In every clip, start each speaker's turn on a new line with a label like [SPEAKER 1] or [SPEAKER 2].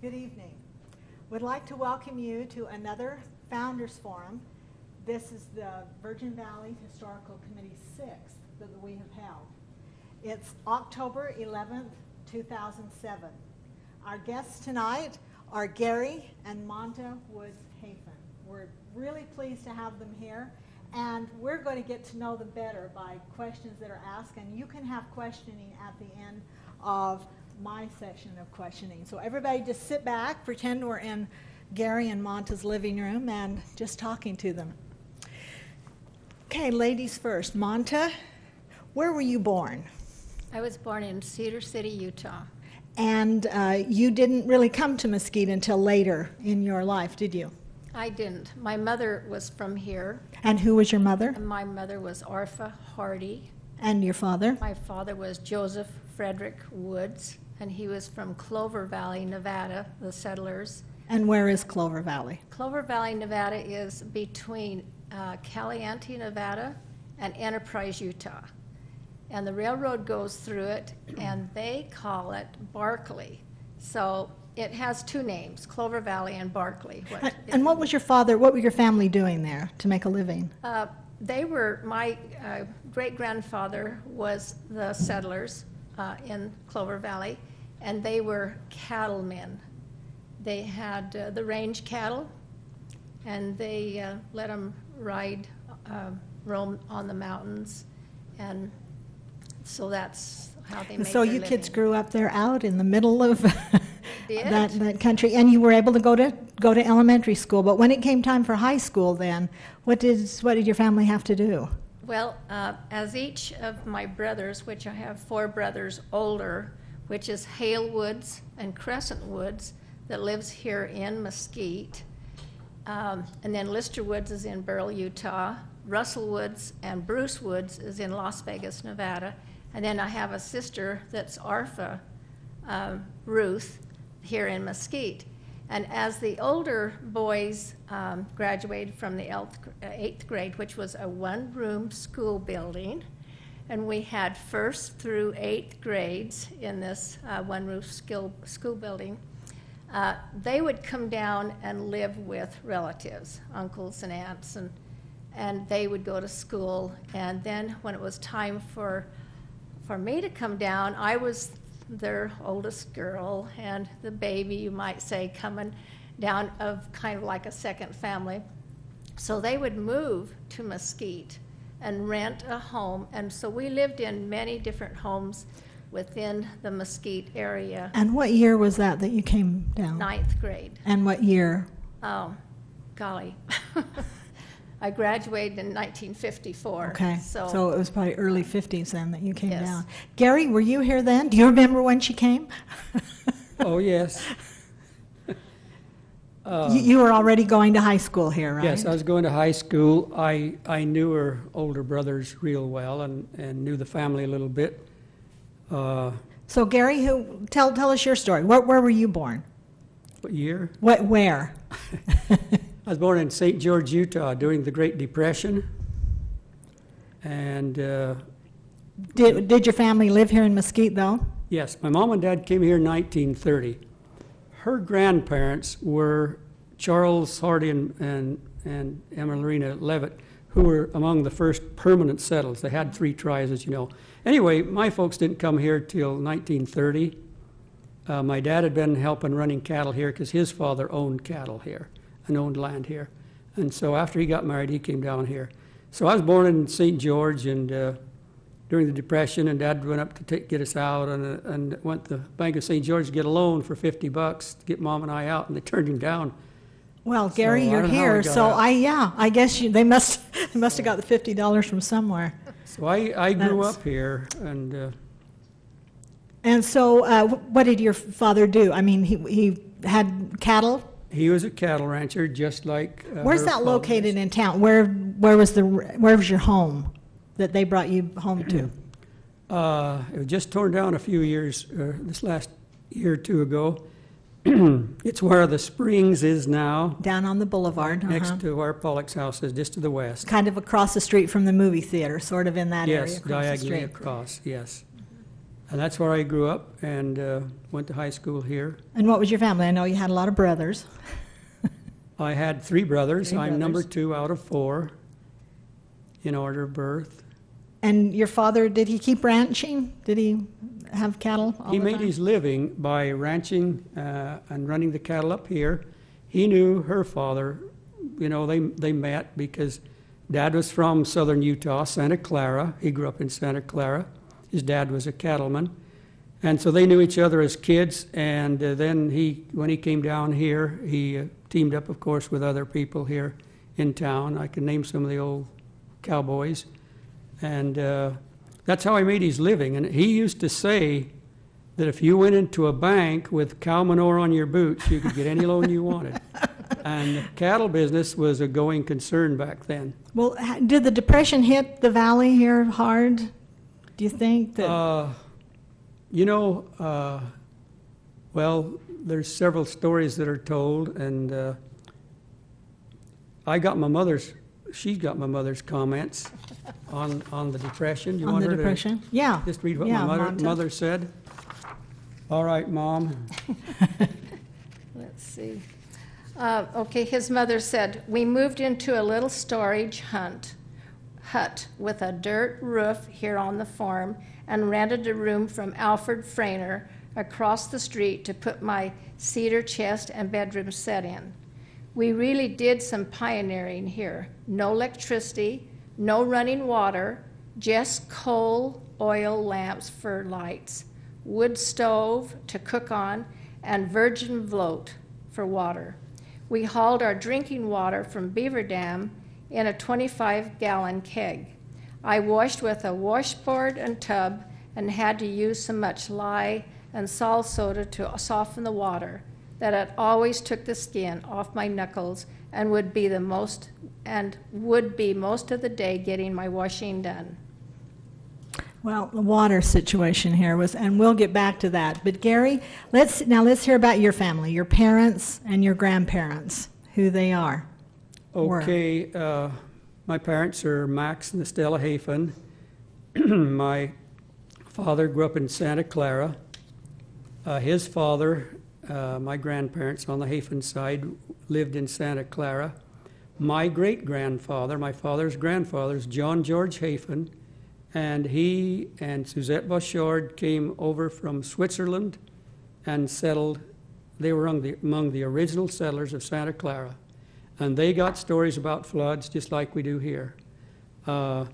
[SPEAKER 1] Good evening. Would like to welcome you to another Founders Forum. This is the Virgin Valley Historical Committee 6th that we have held. It's October 11th, 2007. Our guests tonight are Gary and Monta Woods Hafen. We're really pleased to have them here, and we're going to get to know them better by questions that are asked, and you can have questioning at the end of my section of questioning. So everybody just sit back, pretend we're in Gary and Monta's living room and just talking to them. Okay, ladies first. Monta, where were you born?
[SPEAKER 2] I was born in Cedar City, Utah.
[SPEAKER 1] And you didn't really come to Mesquite until later in your life, did you?
[SPEAKER 2] I didn't. My mother was from here.
[SPEAKER 1] And who was your mother?
[SPEAKER 2] And my mother was Arfa Hardy.
[SPEAKER 1] And your father?
[SPEAKER 2] My father was Joseph Frederick Woods, and he was from Clover Valley, Nevada, the settlers.
[SPEAKER 1] And where is Clover Valley?
[SPEAKER 2] Clover Valley, Nevada is between Caliente, Nevada, and Enterprise, Utah. And the railroad goes through it, and they call it Barkley. So it has two names, Clover Valley and Barkley.
[SPEAKER 1] And what was your father, what were your family doing there to make a living?
[SPEAKER 2] My great-grandfather was the settlers in Clover Valley, and they were cattlemen. They had the range cattle, and they let them roam on the mountains, and so that's how they made
[SPEAKER 1] So
[SPEAKER 2] their
[SPEAKER 1] you
[SPEAKER 2] living.
[SPEAKER 1] kids grew up there out in the middle of that country, and you were able to go to elementary school. But when it came time for high school, then what did your family have to do?
[SPEAKER 2] Well, as each of my brothers, which I have 4 brothers older, which is Hale Woods and Crescent Woods, that lives here in Mesquite, and then Lister Woods is in Burrell, Utah. Russell Woods and Bruce Woods is in Las Vegas, Nevada. And then I have a sister that's Arfa Ruth here in Mesquite. And as the older boys graduated from the 8th grade, which was a one-room school building, and we had 1st through 8th grades in this one-room school building, they would come down and live with relatives, uncles and aunts, and they would go to school. And then when it was time for me to come down, I was their oldest girl and the baby, you might say, coming down of kind of like a second family. So they would move to Mesquite and rent a home, and so we lived in many different homes within the Mesquite area.
[SPEAKER 1] And what year was that you came down?
[SPEAKER 2] 9th grade.
[SPEAKER 1] And what year?
[SPEAKER 2] Oh, golly. I graduated in 1954.
[SPEAKER 1] Okay, so it was probably early 50s then that you came
[SPEAKER 2] Yes.
[SPEAKER 1] down. Gary, were you here then? Do you remember when she came?
[SPEAKER 3] Oh, yes.
[SPEAKER 1] You were already going to high school here, right?
[SPEAKER 3] Yes, I was going to high school. I knew her older brothers real well and knew the family a little bit.
[SPEAKER 1] So Gary, tell us your story. Where were you born?
[SPEAKER 3] What year?
[SPEAKER 1] Where?
[SPEAKER 3] I was born in St. George, Utah during the Great Depression. And
[SPEAKER 1] Did your family live here in Mesquite, though?
[SPEAKER 3] yes, my mom and dad came here in 1930. Her grandparents were Charles Hardy and Emelina Levitt, who were among the first permanent settlers. They had 3 tribes, as you know. Anyway, my folks didn't come here till 1930. My dad had been helping running cattle here because his father owned cattle here and owned land here. And so after he got married, he came down here. So I was born in St. George, and during the Depression, and Dad went up to get us out and went to the Bank of St. George to get a loan for $50 to get Mom and I out, and they turned him down.
[SPEAKER 1] Well, Gary,
[SPEAKER 3] So I
[SPEAKER 1] you're
[SPEAKER 3] don't know how
[SPEAKER 1] here,
[SPEAKER 3] we got
[SPEAKER 1] so
[SPEAKER 3] out.
[SPEAKER 1] I guess they must have got the $50 from somewhere.
[SPEAKER 3] So I grew
[SPEAKER 1] That's-
[SPEAKER 3] up here, and
[SPEAKER 1] And so, what did your father do? I mean, he had cattle.
[SPEAKER 3] he was a cattle rancher, just like
[SPEAKER 1] Where's
[SPEAKER 3] her
[SPEAKER 1] that
[SPEAKER 3] father
[SPEAKER 1] located
[SPEAKER 3] was.
[SPEAKER 1] in town? Where was your home that they brought you home to?
[SPEAKER 3] It was just torn down a few years, this last year or 2 ago. It's where the Springs is now,
[SPEAKER 1] Down on the boulevard.
[SPEAKER 3] next to where Pollock's house is, just to the west.
[SPEAKER 1] Kind of across the street from the movie theater, sort of in that area.
[SPEAKER 3] Yes,
[SPEAKER 1] across the
[SPEAKER 3] diagonally
[SPEAKER 1] street.
[SPEAKER 3] across, yes. And that's where I grew up and went to high school here.
[SPEAKER 1] And what was your family? I know you had a lot of brothers.
[SPEAKER 3] I had 3 brothers.
[SPEAKER 1] Three
[SPEAKER 3] I'm number
[SPEAKER 1] brothers.
[SPEAKER 3] 2 out of 4 in order of birth.
[SPEAKER 1] And your father, did he keep ranching? Did he have cattle all
[SPEAKER 3] He
[SPEAKER 1] the
[SPEAKER 3] made
[SPEAKER 1] time?
[SPEAKER 3] his living by ranching and running the cattle up here. He knew her father. You know, they met because Dad was from southern Utah, Santa Clara. He grew up in Santa Clara. His dad was a cattleman. And so they knew each other as kids. And then when he came down here, he teamed up, of course, with other people here in town. I can name some of the old cowboys. And that's how he made his living. And he used to say that if you went into a bank with cow manure on your boots, you could get any loan you wanted. And the cattle business was a going concern back then.
[SPEAKER 1] Well, did the Depression hit the valley here hard? Do you think that?
[SPEAKER 3] Well, there's several stories that are told, and she's got my mother's comments on the Depression. You
[SPEAKER 1] on
[SPEAKER 3] want
[SPEAKER 1] the
[SPEAKER 3] her
[SPEAKER 1] Depression?
[SPEAKER 3] to
[SPEAKER 1] Yeah.
[SPEAKER 3] just read what
[SPEAKER 1] Yeah,
[SPEAKER 3] my
[SPEAKER 1] Monta.
[SPEAKER 3] mother said? All right, Mom.
[SPEAKER 2] Let's see. Okay, his mother said, "We moved into a little storage hut with a dirt roof here on the farm and rented a room from Alfred Frainer across the street to put my cedar chest and bedroom set in. We really did some pioneering here. No electricity, no running water, just coal, oil lamps for lights, wood stove to cook on, and virgin float for water. We hauled our drinking water from Beaver Dam in a 25-gallon keg. I washed with a washboard and tub and had to use so much lye and salt soda to soften the water that it always took the skin off my knuckles and would be most of the day getting my washing done."
[SPEAKER 1] Well, the water situation here was, and we'll get back to that. But Gary, let's hear about your family, your parents and your grandparents, who they are.
[SPEAKER 3] Okay, my parents are Max and Estella Hafen. My father grew up in Santa Clara. His father, my grandparents on the Hafen side, lived in Santa Clara. My great-grandfather, my father's grandfather, is John George Hafen, and he and Suzette Bouchard came over from Switzerland and settled. They were among the original settlers of Santa Clara. And they got stories about floods just like we do here. On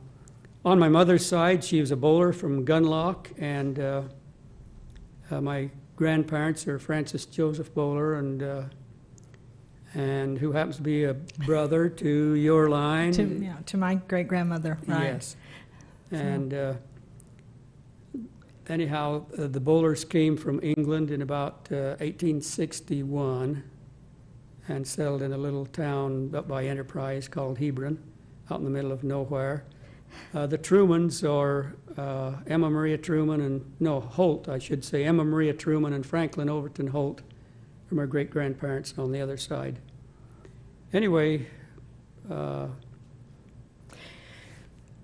[SPEAKER 3] my mother's side, she was a bowler from Gunlock, and my grandparents are Francis Joseph Bowler, and who happens to be a brother to your line.
[SPEAKER 1] To my great-grandmother, right?
[SPEAKER 3] Yes. And anyhow, the Bowlers came from England in about 1861 and settled in a little town up by Enterprise called Hebron, out in the middle of nowhere. The Trumans are Emma Maria Truman Holt, I should say. Emma Maria Truman and Franklin Overton Holt are my great-grandparents on the other side. Anyway,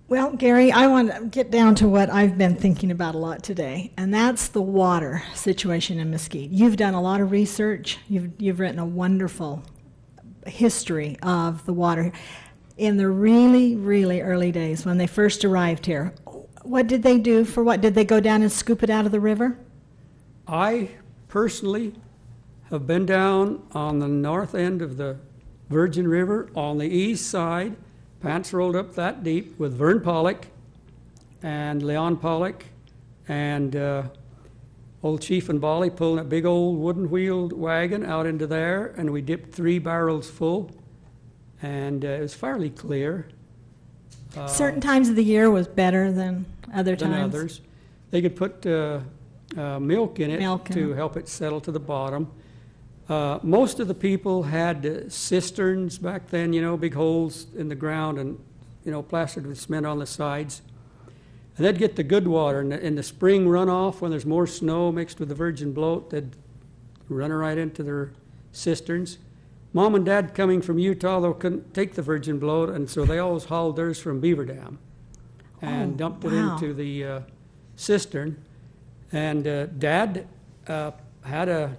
[SPEAKER 1] well, Gary, I want to get down to what I've been thinking about a lot today, and that's the water situation in Mesquite. You've done a lot of research. You've written a wonderful history of the water. In the really, really early days when they first arrived here, what did they do for what? Did they go down and scoop it out of the river?
[SPEAKER 3] I personally have been down on the north end of the Virgin River on the east side, pants rolled up that deep, with Vern Pollock and Leon Pollock and old Chief and Bolly pulling a big old wooden wheeled wagon out into there, and we dipped 3 barrels full, and it was fairly clear.
[SPEAKER 1] Certain times of the year was better than other times.
[SPEAKER 3] Than others. They could put milk in it
[SPEAKER 1] Milk in
[SPEAKER 3] to
[SPEAKER 1] it.
[SPEAKER 3] help it settle to the bottom. Most of the people had cisterns back then, big holes in the ground and, plastered with cement on the sides. And they'd get the good water. In the spring runoff, when there's more snow mixed with the virgin bloat, they'd run it right into their cisterns. Mom and Dad coming from Utah, they couldn't take the virgin bloat, and so they always hauled theirs from Beaver Dam and dumped it
[SPEAKER 1] wow.
[SPEAKER 3] into the cistern. And Dad had a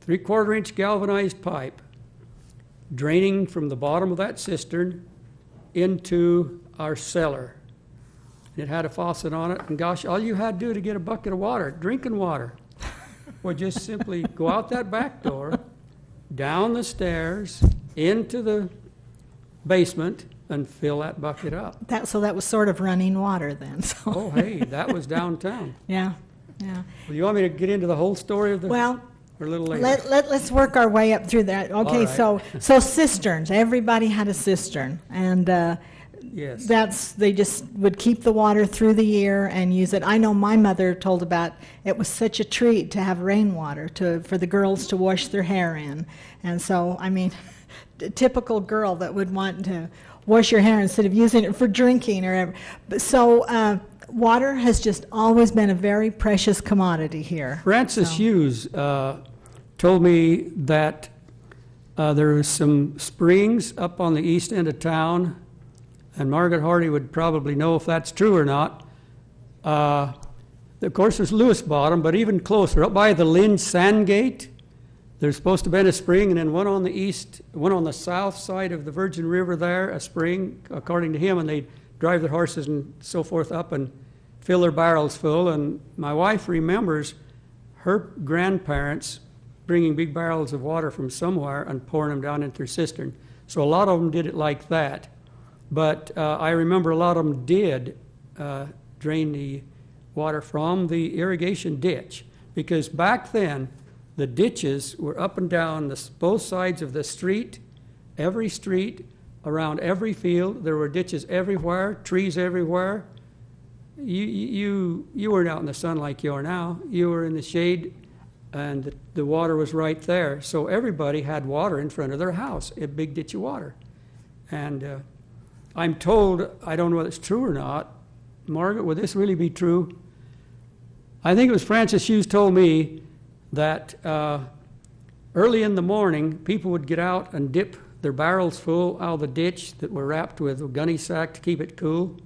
[SPEAKER 3] 3/4-inch galvanized pipe draining from the bottom of that cistern into our cellar. It had a faucet on it, and gosh, all you had to do to get a bucket of water, drinking water, was just simply go out that back door, down the stairs, into the basement, and fill that bucket up.
[SPEAKER 1] So that was sort of running water then, so.
[SPEAKER 3] Oh, hey, that was downtown.
[SPEAKER 1] Yeah, yeah.
[SPEAKER 3] Well, you want me to get into the whole story of the,
[SPEAKER 1] Well,
[SPEAKER 3] or a little later?
[SPEAKER 1] let's work our way up through that. Okay,
[SPEAKER 3] All right.
[SPEAKER 1] so cisterns, everybody had a cistern, and
[SPEAKER 3] Yes.
[SPEAKER 1] they just would keep the water through the year and use it. I know my mother told about it was such a treat to have rainwater for the girls to wash their hair in. And so, I mean, a typical girl that would want to wash your hair instead of using it for drinking or ever. So water has just always been a very precious commodity here.
[SPEAKER 3] Francis
[SPEAKER 1] So-
[SPEAKER 3] Hughes told me that there was some springs up on the east end of town, and Margaret Hardy would probably know if that's true or not. Of course, there's Lewis Bottom, but even closer, up by the Lynn Sandgate, there's supposed to have been a spring, and then one on the south side of the Virgin River there, a spring, according to him, and they'd drive their horses and so forth up and fill their barrels full. And my wife remembers her grandparents bringing big barrels of water from somewhere and pouring them down into their cistern. So a lot of them did it like that. But I remember a lot of them did drain the water from the irrigation ditch, because back then the ditches were up and down both sides of the street, every street, around every field. There were ditches everywhere, trees everywhere. You weren't out in the sun like you are now. You were in the shade, and the water was right there. So everybody had water in front of their house, a big ditch of water. And I'm told, I don't know whether it's true or not, Margaret, would this really be true? I think it was Francis Hughes told me that early in the morning, people would get out and dip their barrels full out of the ditch that were wrapped with a gunny sack to keep it cool.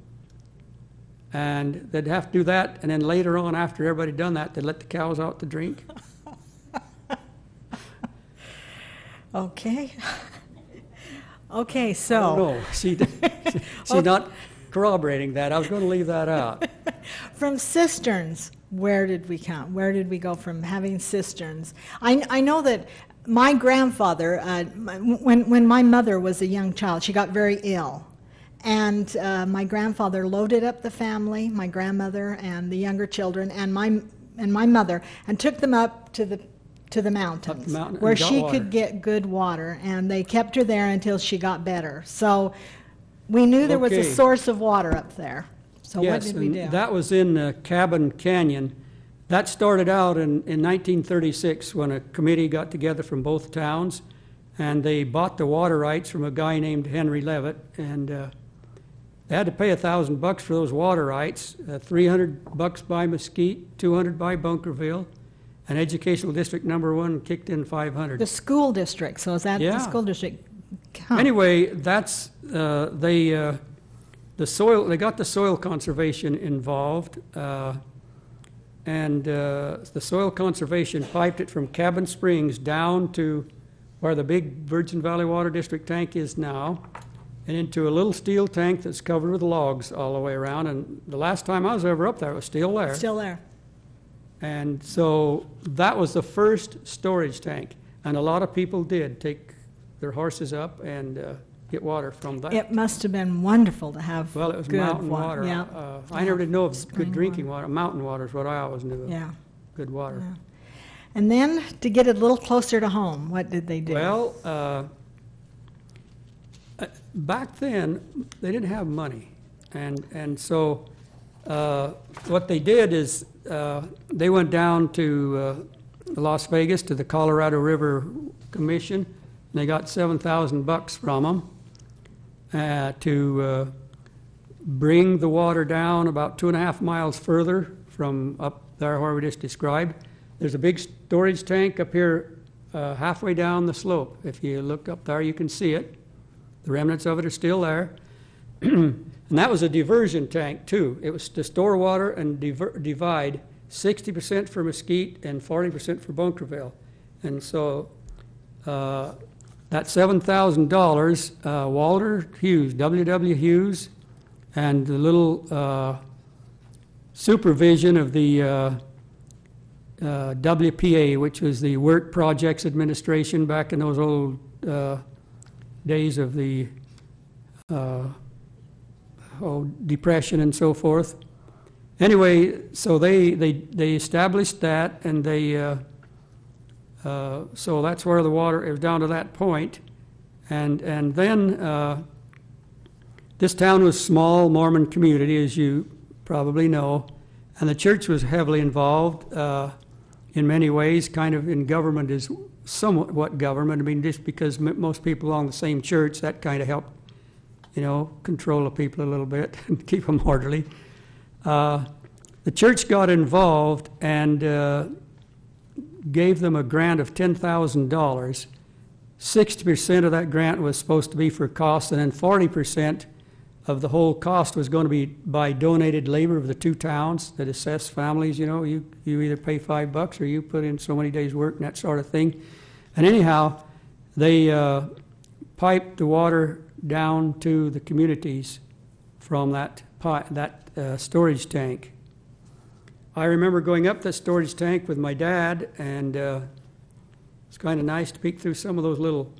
[SPEAKER 3] And they'd have to do that, and then later on, after everybody done that, they'd let the cows out to drink.
[SPEAKER 1] Okay. Okay,
[SPEAKER 3] Oh,
[SPEAKER 1] so.
[SPEAKER 3] no, she's not corroborating that. I was going to leave that out.
[SPEAKER 1] From cisterns, where did we come? Where did we go from having cisterns? I know that my grandfather, when my mother was a young child, she got very ill. And my grandfather loaded up the family, my grandmother and the younger children, and my mother, and took them up to the mountains,
[SPEAKER 3] Up the mountain and
[SPEAKER 1] where
[SPEAKER 3] got
[SPEAKER 1] she
[SPEAKER 3] water.
[SPEAKER 1] could get good water, and they kept her there until she got better. So we knew there was a
[SPEAKER 3] Okay.
[SPEAKER 1] source of water up there. So what
[SPEAKER 3] Yes,
[SPEAKER 1] did we do?
[SPEAKER 3] and that was in Cabin Canyon. That started out in 1936 when a committee got together from both towns, and they bought the water rights from a guy named Henry Levitt, and they had to pay $1,000 for those water rights, $300 by Mesquite, $200 by Bunkerville, and Educational District Number 1 kicked in $500.
[SPEAKER 1] The school district, so is that the
[SPEAKER 3] Yeah.
[SPEAKER 1] school district? Huh.
[SPEAKER 3] Anyway, that's the soil. They got the soil conservation involved, and the soil conservation piped it from Cabin Springs down to where the big Virgin Valley Water District tank is now, and into a little steel tank that's covered with logs all the way around. And the last time I was ever up there, it was still there.
[SPEAKER 1] Still there.
[SPEAKER 3] And so that was the first storage tank, and a lot of people did take their horses up and get water from that.
[SPEAKER 1] It must have been wonderful to have
[SPEAKER 3] Well, it was
[SPEAKER 1] good
[SPEAKER 3] mountain water.
[SPEAKER 1] Yeah.
[SPEAKER 3] I never did know of
[SPEAKER 1] Spring
[SPEAKER 3] good drinking water. Mountain water is what I always knew of.
[SPEAKER 1] Yeah.
[SPEAKER 3] Good water.
[SPEAKER 1] Yeah. And then to get it a little closer to home, what did they do?
[SPEAKER 3] Well, back then, they didn't have money. And so what they did is they went down to Las Vegas to the Colorado River Commission, and they got $7,000 from them to bring the water down about 2.5 miles further from up there where we just described. There's a big storage tank up here halfway down the slope. If you look up there, you can see it. The remnants of it are still there. And that was a diversion tank, too. It was to store water and divide 60% for Mesquite and 40% for Bunkerville. And so that $7,000, Walter Hughes, W.W. Hughes, and the little supervision of the WPA, which was the Work Projects Administration back in those old days of the Depression and so forth. Anyway, so they established that, and so that's where the water, it was down to that point. And then this town was small Mormon community, as you probably know, and the church was heavily involved in many ways, kind of in government is somewhat what government. I mean, just because most people belong to the same church, that kind of helped, control the people a little bit and keep them orderly. The church got involved and gave them a grant of $10,000. 60% of that grant was supposed to be for costs, and then 40% of the whole cost was going to be by donated labor of the two towns that assess families. You either pay $5 or you put in so many days' work and that sort of thing. And anyhow, they piped the water down to the communities from that storage tank. I remember going up that storage tank with my dad, and it's kind of nice to peek through some of those little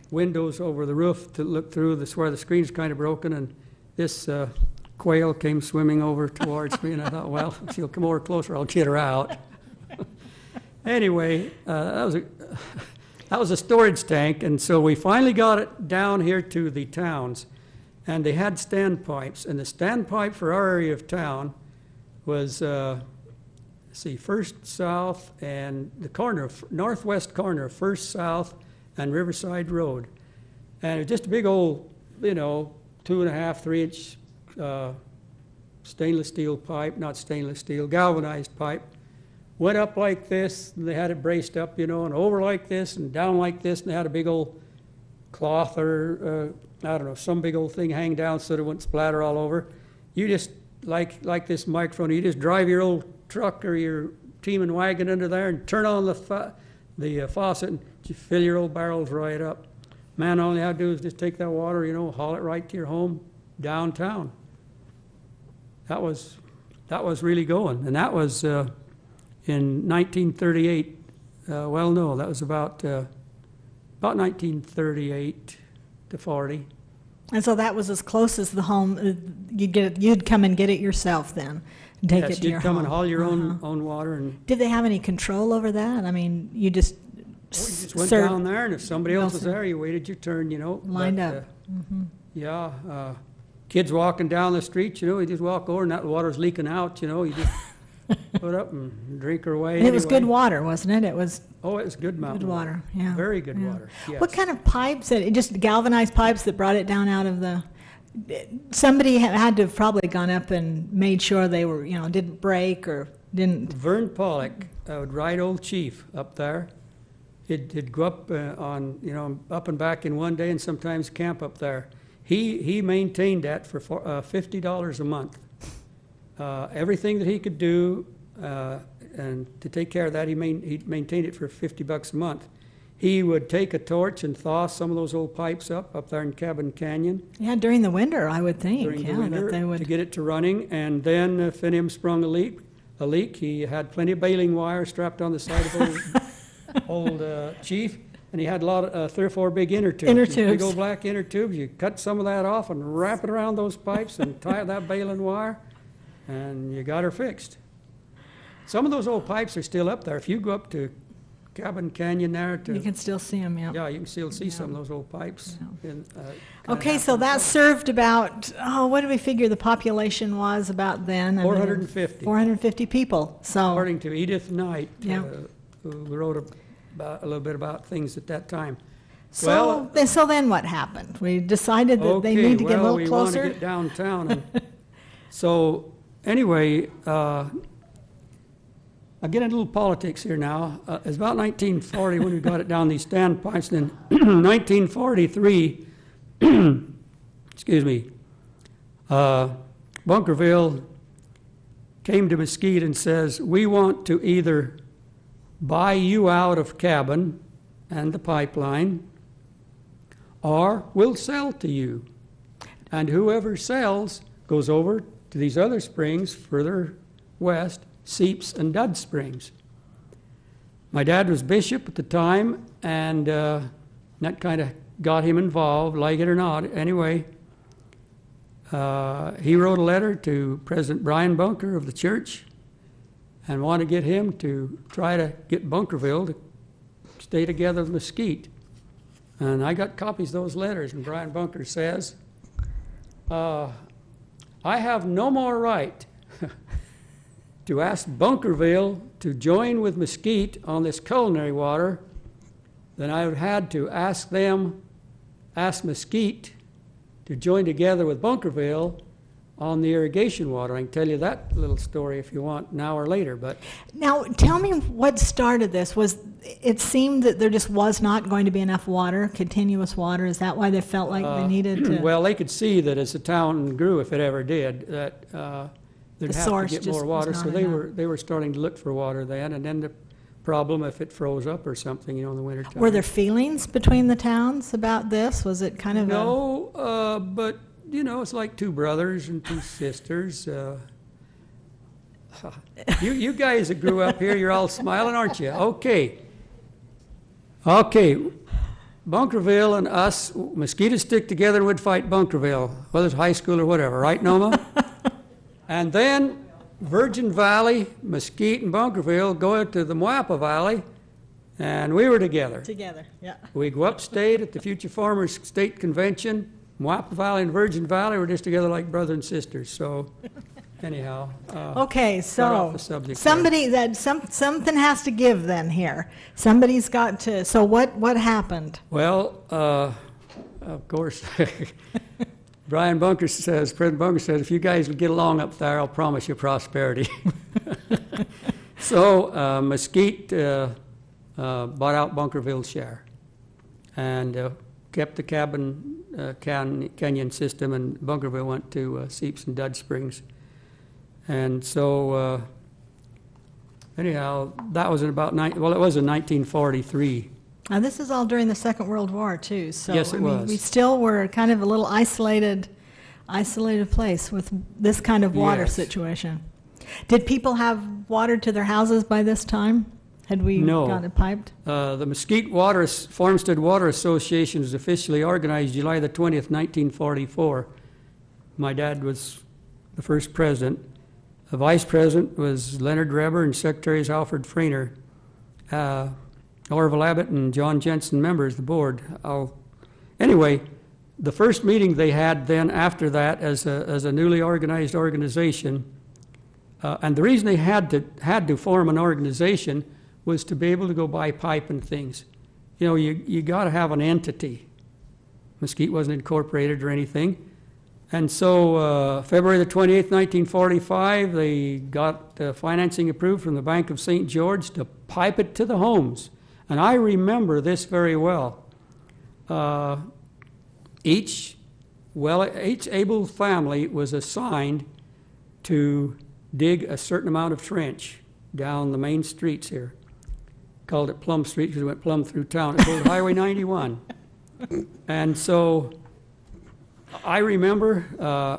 [SPEAKER 3] windows over the roof to look through where the screen's kind of broken, and this quail came swimming over towards me, and I thought, well, if she'll come over closer, I'll get her out. Anyway, that was a storage tank, and so we finally got it down here to the towns, and they had standpipes, and the standpipe for our area of town was, First South and the northwest corner of First South and Riverside Road, and it was just a big old, 2.5, 3-inch stainless steel pipe, not stainless steel, galvanized pipe. Went up like this, and they had it braced up, and over like this, and down like this, and they had a big old cloth or, some big old thing hang down so that it wouldn't splatter all over. You just, like this microphone, you just drive your old truck or your team and wagon under there and turn on the faucet, and you fill your old barrels right up. Man, all you have to do is just take that water, haul it right to your home downtown. That was really going, and that was in 1938. Well, no, that was about 1938 to 40.
[SPEAKER 1] And so that was as close as the home you'd come and get it yourself then, and take it to your home.
[SPEAKER 3] Yes, you'd come and haul your own water. And
[SPEAKER 1] did they have any control over that? I mean, you just
[SPEAKER 3] went down there, and if somebody else was there, you waited your turn,
[SPEAKER 1] lined up.
[SPEAKER 3] Yeah, kids walking down the street, you just walk over, and that water's leaking out, you just put up and drink her away.
[SPEAKER 1] And it was good water, wasn't it? It was.
[SPEAKER 3] Oh, it was good mountain
[SPEAKER 1] water. Yeah.
[SPEAKER 3] Very good water. Yes.
[SPEAKER 1] What kind of pipes? Just galvanized pipes that brought it down out of the. Somebody had to have probably gone up and made sure they were, didn't break or didn't.
[SPEAKER 3] Vern Pollock would ride Old Chief up there. He'd go up up and back in one day, and sometimes camp up there. He maintained that for $50 a month. Everything that he could do, and to take care of that, he maintained it for $50 a month. He would take a torch and thaw some of those old pipes up there in Cabin Canyon.
[SPEAKER 1] Yeah, during the winter, I would think.
[SPEAKER 3] During the winter,
[SPEAKER 1] that they would.
[SPEAKER 3] To get it to running, and then if any of them sprung a leak, he had plenty of baling wire strapped on the side of old Chief, and he had a lot of 3 or 4 big inner tubes. Big old black inner tubes. You cut some of that off and wrap it around those pipes and tie that baling wire, and you got her fixed. Some of those old pipes are still up there. If you go up to Cabin Canyon there,
[SPEAKER 1] you can still see them. Yeah.
[SPEAKER 3] Yeah, you can still see some of those old pipes.
[SPEAKER 1] Yeah. Okay, so that served about what do we figure the population was about then?
[SPEAKER 3] 450.
[SPEAKER 1] 450 people. So
[SPEAKER 3] according to Edith Knight, who wrote a little bit about things at that time.
[SPEAKER 1] So then what happened? We decided that they need to get a little closer.
[SPEAKER 3] We want to get downtown. And so anyway, I'll get into a little politics here now. It's about 1940 when we got it down these standpipes. Then 1943, excuse me, Bunkerville came to Mesquite and says, we want to either buy you out of Cabin and the pipeline, or we'll sell to you. And whoever sells goes over to these other springs further west, Seeps and Dud Springs. My dad was bishop at the time, and that kind of got him involved, like it or not. Anyway, he wrote a letter to President Brian Bunker of the church and wanted to get him to try to get Bunkerville to stay together with Mesquite. And I got copies of those letters, and Brian Bunker says, I have no more right to ask Bunkerville to join with Mesquite on this culinary water than I would had to ask Mesquite to join together with Bunkerville on the irrigation water. I can tell you that little story if you want now or later. But
[SPEAKER 1] Now, tell me what started this. It seemed that there just was not going to be enough water, continuous water. Is that why they felt like they needed to?
[SPEAKER 3] Well, they could see that as the town grew, if it ever did, that they'd
[SPEAKER 1] The
[SPEAKER 3] have to
[SPEAKER 1] source
[SPEAKER 3] get
[SPEAKER 1] just
[SPEAKER 3] more water.
[SPEAKER 1] was
[SPEAKER 3] So
[SPEAKER 1] not enough.
[SPEAKER 3] they were starting to look for water then, and then the problem if it froze up or something, in the wintertime.
[SPEAKER 1] Were there feelings between the towns about this? Was it kind of
[SPEAKER 3] No, but it's like two brothers and two sisters. You guys that grew up here, you're all smiling, aren't you? Okay. Bunkerville and us, Mesquite stick together and would fight Bunkerville, whether it's high school or whatever, right, Noma? And then Virgin Valley, Mesquite, and Bunkerville go out to the Moapa Valley, and we were together.
[SPEAKER 1] together? Yeah.
[SPEAKER 3] We go upstate at the Future Farmers State Convention. Moapa Valley and Virgin Valley were just together like brother and sisters. So, anyhow.
[SPEAKER 1] Okay,
[SPEAKER 3] got
[SPEAKER 1] so
[SPEAKER 3] off the subject
[SPEAKER 1] something has to give then here. Somebody's got to. So what happened?
[SPEAKER 3] Well, of course, President Bunker says, if you guys will get along up there, I'll promise you prosperity. So Mesquite bought out Bunkerville's share and kept the Canyon system, and Bunkerville went to Seeps and Dud Springs. And so, anyhow, that was in it was in 1943.
[SPEAKER 1] Now, this is all during the Second World War, too. So,
[SPEAKER 3] Yes, it was.
[SPEAKER 1] We still were kind of a little isolated place with this kind of water
[SPEAKER 3] Yes.
[SPEAKER 1] situation. Did people have water to their houses by this time? Had we
[SPEAKER 3] No.
[SPEAKER 1] got it piped?
[SPEAKER 3] The Mesquite Farmstead Water Association was officially organized July the 20th, 1944. My dad was the first president. The vice president was Leonard Reber, and secretaries Alfred Frainer. Orville Abbott and John Jensen members of the board. Anyway, the first meeting they had then after that as a newly organized organization, and the reason they had to form an organization was to be able to go buy pipe and things. You got to have an entity. Mesquite wasn't incorporated or anything. And so February the 28th, 1945, they got financing approved from the Bank of St. George to pipe it to the homes. And I remember this very well. Each able family was assigned to dig a certain amount of trench down the main streets here. Called it Plum Street because it went plumb through town. It was Highway 91. And so I remember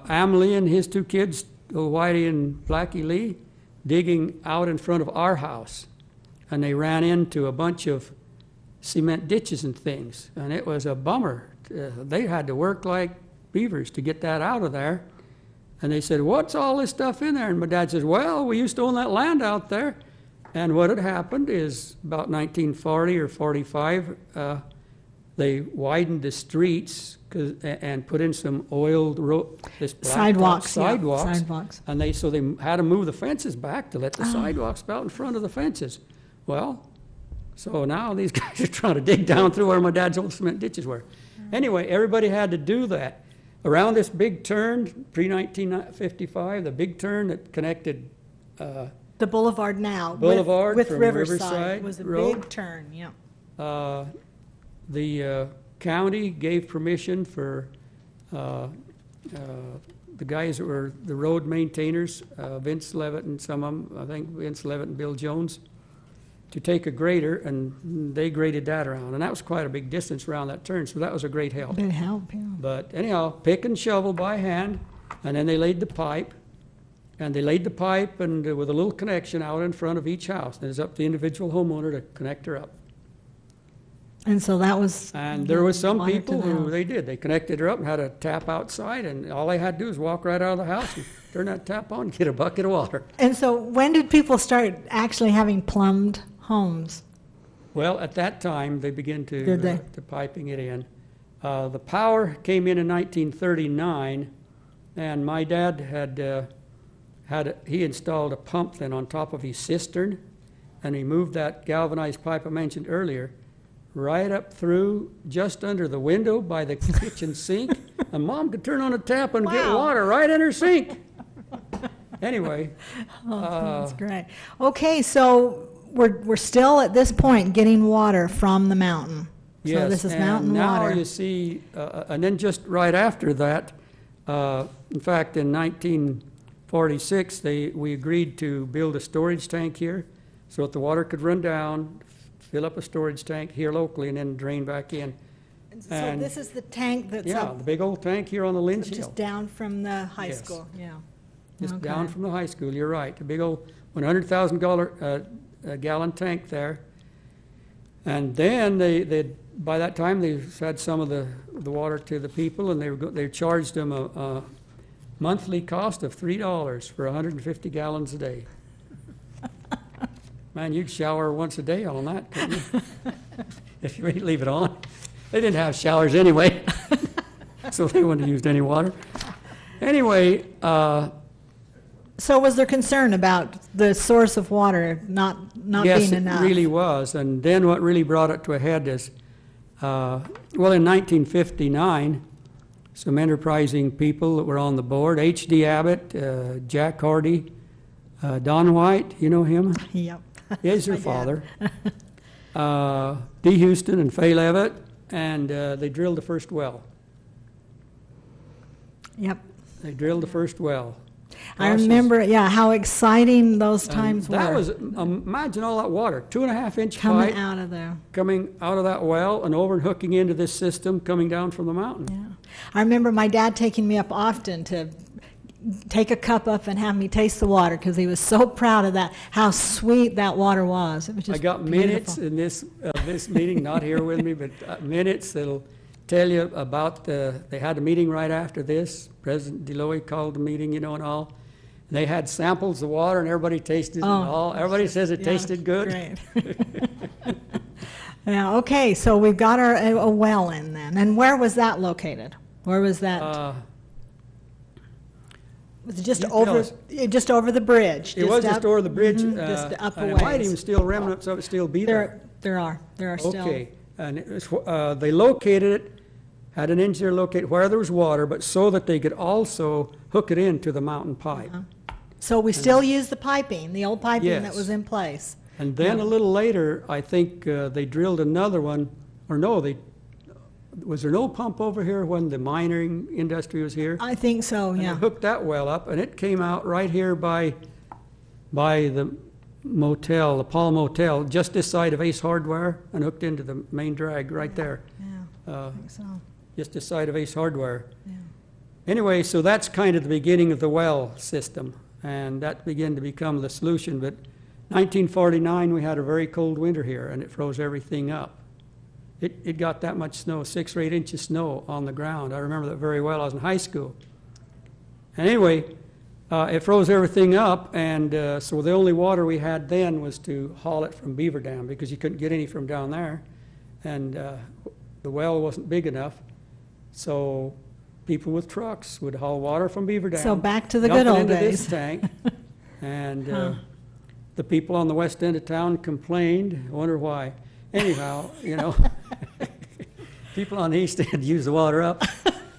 [SPEAKER 3] Amalie and his two kids, Whitey and Blackie Lee, digging out in front of our house. And they ran into a bunch of cement ditches and things. And it was a bummer. They had to work like beavers to get that out of there. And they said, what's all this stuff in there? And my dad says, well, we used to own that land out there. And what had happened is about 1940 or 45, they widened the streets and put in some oiled
[SPEAKER 1] Sidewalks.
[SPEAKER 3] sidewalks. And they had to move the fences back to let the sidewalks out in front of the fences. Well, so now these guys are trying to dig down through where my dad's old cement ditches were. Anyway, everybody had to do that. Around this big turn, pre-1955, the big turn that connected
[SPEAKER 1] The boulevard now.
[SPEAKER 3] Boulevard
[SPEAKER 1] with
[SPEAKER 3] from
[SPEAKER 1] Riverside was a
[SPEAKER 3] Road.
[SPEAKER 1] big turn, yeah.
[SPEAKER 3] The county gave permission for the guys that were the road maintainers, Vince Levitt and some of them, I think Vince Levitt and Bill Jones, to take a grader, and they graded that around. And that was quite a big distance around that turn, so that was a great help.
[SPEAKER 1] Big help, yeah.
[SPEAKER 3] But anyhow, pick and shovel by hand, and then they laid the pipe. And they laid the pipe and with a little connection out in front of each house. And it's up to the individual homeowner to connect her up.
[SPEAKER 1] And so that was.
[SPEAKER 3] And there was some
[SPEAKER 1] water to
[SPEAKER 3] people
[SPEAKER 1] the
[SPEAKER 3] who
[SPEAKER 1] house.
[SPEAKER 3] they did. They connected her up and had a tap outside, and all they had to do was walk right out of the house and turn that tap on and get a bucket of water.
[SPEAKER 1] And so when did people start actually having plumbed homes?
[SPEAKER 3] Well, at that time, they began
[SPEAKER 1] Did they?
[SPEAKER 3] to piping it in. The power came in 1939, and my dad he installed a pump then on top of his cistern, and he moved that galvanized pipe I mentioned earlier right up through just under the window by the kitchen sink, and Mom could turn on a tap and get
[SPEAKER 1] Wow.
[SPEAKER 3] water right in her sink. Anyway,
[SPEAKER 1] That's great. Okay, so we're still at this point getting water from the mountain. So
[SPEAKER 3] yes,
[SPEAKER 1] this is
[SPEAKER 3] and
[SPEAKER 1] mountain
[SPEAKER 3] now
[SPEAKER 1] water.
[SPEAKER 3] you see, and then just right after that, in fact, in 1946, we agreed to build a storage tank here so that the water could run down, fill up a storage tank here locally, and then drain back in.
[SPEAKER 1] So
[SPEAKER 3] and-
[SPEAKER 1] this is the tank that's
[SPEAKER 3] Yeah,
[SPEAKER 1] up
[SPEAKER 3] the big old tank here on the Lynch Hill,
[SPEAKER 1] just down from the high
[SPEAKER 3] Yes.
[SPEAKER 1] school, yeah.
[SPEAKER 3] just down
[SPEAKER 1] Okay.
[SPEAKER 3] from the high school, you're right, a big old 100,000 gallon tank there. And then by that time, they had some of the water to the people, and they charged them a monthly cost of $3 for 150 gallons a day. Man, you'd shower once a day on that, couldn't you? If you leave it on. They didn't have showers anyway, so they wouldn't have used any water. Anyway,
[SPEAKER 1] So was there concern about the source of water not
[SPEAKER 3] yes,
[SPEAKER 1] being enough?
[SPEAKER 3] it really was. And then what really brought it to a head is, well, in 1959, some enterprising people that were on the board, H.D. Abbott, Jack Hardy, Don White, you know him?
[SPEAKER 1] Yep.
[SPEAKER 3] He's your
[SPEAKER 1] My dad.
[SPEAKER 3] father. D. Houston and Fay Levitt, and they drilled the first well.
[SPEAKER 1] Yep.
[SPEAKER 3] They drilled the first well.
[SPEAKER 1] I remember, yeah, how exciting those
[SPEAKER 3] And
[SPEAKER 1] times
[SPEAKER 3] that
[SPEAKER 1] were.
[SPEAKER 3] was, imagine all that water, 2.5-inch
[SPEAKER 1] Coming
[SPEAKER 3] pipe
[SPEAKER 1] out of there.
[SPEAKER 3] coming out of that well and over and hooking into this system coming down from the mountain.
[SPEAKER 1] Yeah. I remember my dad taking me up often to take a cup up and have me taste the water because he was so proud of that, how sweet that water was. It was just
[SPEAKER 3] I got
[SPEAKER 1] beautiful.
[SPEAKER 3] minutes in this meeting, not here with me, but minutes that'll tell you about they had a meeting right after this. President Deloy called the meeting, you know, and all. They had samples of water and everybody tasted it and
[SPEAKER 1] Oh,
[SPEAKER 3] all. Everybody says it
[SPEAKER 1] Yeah,
[SPEAKER 3] tasted good.
[SPEAKER 1] Great. Yeah, okay, so we've got a well in then. And where was that located? Where was that? Was it just
[SPEAKER 3] you tell
[SPEAKER 1] over,
[SPEAKER 3] us.
[SPEAKER 1] just over the bridge?
[SPEAKER 3] It was
[SPEAKER 1] up-
[SPEAKER 3] just over the bridge.
[SPEAKER 1] Just up a
[SPEAKER 3] and it might
[SPEAKER 1] ways.
[SPEAKER 3] even still remnants of it still be there.
[SPEAKER 1] There are still.
[SPEAKER 3] Okay, and it was, they located it, had an engineer locate where there was water, but so that they could also hook it into the mountain pipe.
[SPEAKER 1] So we still use the piping, the old piping that
[SPEAKER 3] Yes.
[SPEAKER 1] was in place.
[SPEAKER 3] And then a little later, I think they drilled another one, or no, was there no pump over here when the mining industry was here?
[SPEAKER 1] I think so,
[SPEAKER 3] And they
[SPEAKER 1] yeah.
[SPEAKER 3] hooked that well up, and it came out right here by the motel, the Paul Motel, just this side of Ace Hardware, and hooked into the main drag right there,
[SPEAKER 1] Yeah, I think so.
[SPEAKER 3] just this side of Ace Hardware.
[SPEAKER 1] Yeah.
[SPEAKER 3] Anyway, so that's kind of the beginning of the well system, and that began to become the solution. But 1949, we had a very cold winter here, and it froze everything up. It got that much snow, 6 or 8 inches snow on the ground. I remember that very well. I was in high school. And anyway, it froze everything up, and so the only water we had then was to haul it from Beaver Dam because you couldn't get any from down there, and the well wasn't big enough. So people with trucks would haul water from Beaver Dam.
[SPEAKER 1] So back to the
[SPEAKER 3] dump
[SPEAKER 1] good
[SPEAKER 3] it
[SPEAKER 1] old
[SPEAKER 3] into
[SPEAKER 1] days.
[SPEAKER 3] this tank, and
[SPEAKER 1] Huh.
[SPEAKER 3] the people on the west end of town complained. I wonder why. Anyhow, you know, people on the east end used the water up,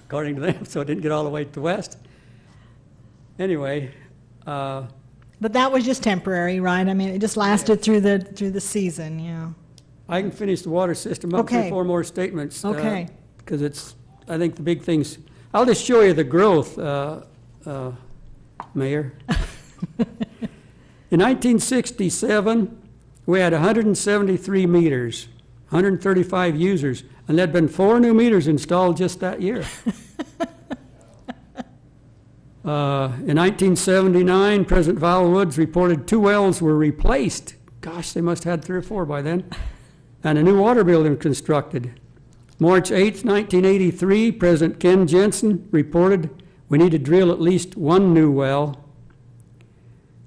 [SPEAKER 3] according to them, so it didn't get all the way to the west. Anyway,
[SPEAKER 1] But that was just temporary, right? I mean, it just lasted through the season, yeah.
[SPEAKER 3] I can finish the water system up
[SPEAKER 1] Okay.
[SPEAKER 3] to 4 more statements.
[SPEAKER 1] Okay.
[SPEAKER 3] Because I think the big things, I'll just show you the growth Mayor. In 1967, we had 173 meters, 135 users, and there'd been 4 new meters installed just that year. In 1979, President Val Woods reported 2 wells were replaced. Gosh, they must have had 3 or 4 by then. And a new water building constructed. March 8, 1983, President Ken Jensen reported we need to drill at least 1 new well.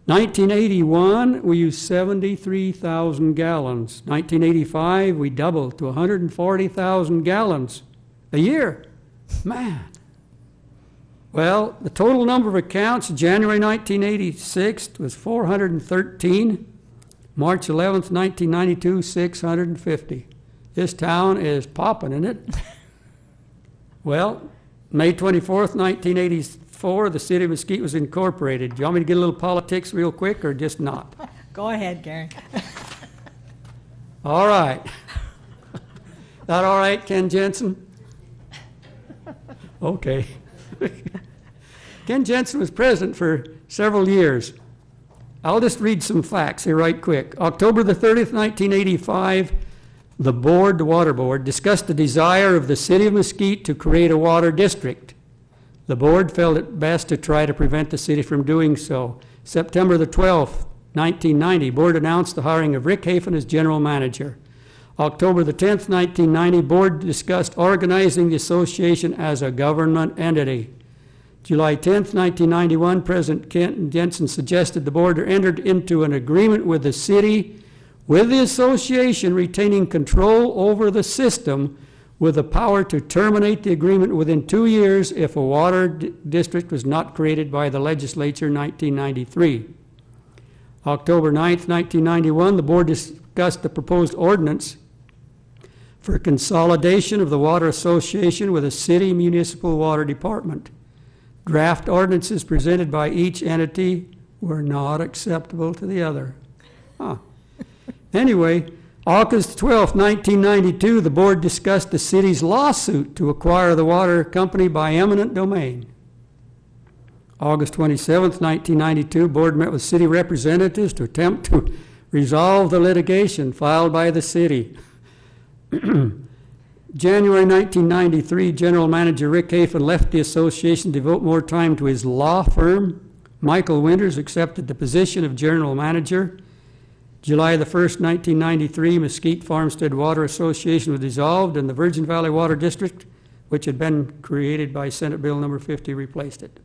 [SPEAKER 3] 1981, we used 73,000 gallons. 1985, we doubled to 140,000 gallons a year. Man. Well, the total number of accounts, January 1986 was 413. March 11th, 1992, 650. This town is popping, isn't it? Well, May 24th, 1984, the city of Mesquite was incorporated. Do you want me to get a little politics real quick or just not?
[SPEAKER 1] Go ahead, Gary.
[SPEAKER 3] All right. That all right, Ken Jensen? Okay. Ken Jensen was president for several years. I'll just read some facts here right quick. October the 30th, 1985, the Water Board, discussed the desire of the city of Mesquite to create a water district. The board felt it best to try to prevent the city from doing so. September the 12th, 1990, board announced the hiring of Rick Hafen as general manager. October the 10th, 1990, board discussed organizing the association as a government entity. July 10th, 1991, President Kent Jensen suggested the board entered into an agreement with the city, with the association retaining control over the system with the power to terminate the agreement within 2 years if a water district was not created by the legislature in 1993. October 9th, 1991, the board discussed the proposed ordinance for consolidation of the water association with a city municipal water department. Draft ordinances presented by each entity were not acceptable to the other. Anyway, August 12, 1992, the board discussed the city's lawsuit to acquire the water company by eminent domain. August 27, 1992, board met with city representatives to attempt to resolve the litigation filed by the city. January 1993, General Manager Rick Hafen left the association to devote more time to his law firm. Michael Winters accepted the position of General Manager. July the 1st, 1993, Mesquite Farmstead Water Association was dissolved and the Virgin Valley Water District, which had been created by Senate Bill number 50, replaced it.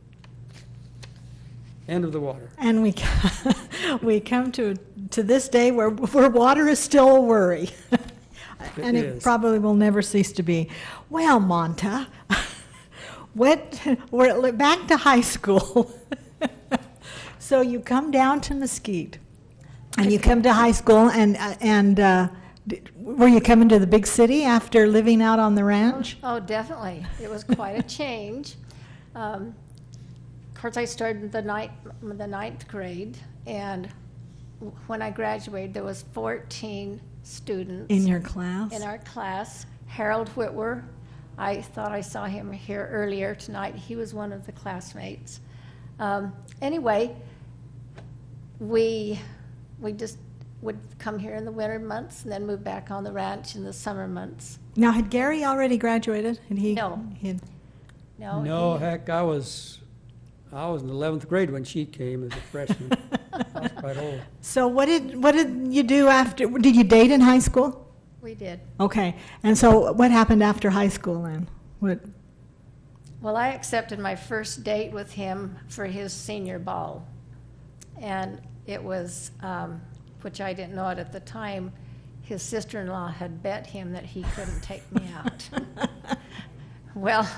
[SPEAKER 3] End of the water.
[SPEAKER 1] And we come to this day where water is still a worry. And it probably will never cease to be. Well, Monta, we're back to high school. So you come down to Mesquite, and you come to high school, and were you coming to the big city after living out on the ranch?
[SPEAKER 2] Oh, definitely. It was quite a change. Of course, I started the ninth grade, and when I graduated, there was 14 students
[SPEAKER 1] in your class?
[SPEAKER 2] In our class. Harold Whitwer, I thought I saw him here earlier tonight. He was one of the classmates. Anyway, we just would come here in the winter months and then move back on the ranch in the summer months.
[SPEAKER 1] Now, had Gary already graduated?
[SPEAKER 2] No.
[SPEAKER 1] No,
[SPEAKER 3] heck, I was in the 11th grade when she came as a freshman. I was quite old.
[SPEAKER 1] So what did you do after? Did you date in high school?
[SPEAKER 2] We did.
[SPEAKER 1] Okay. And so what happened after high school then?
[SPEAKER 2] Well, I accepted my first date with him for his senior ball. And it was, which I didn't know it at the time, his sister-in-law had bet him that he couldn't take me out. Well,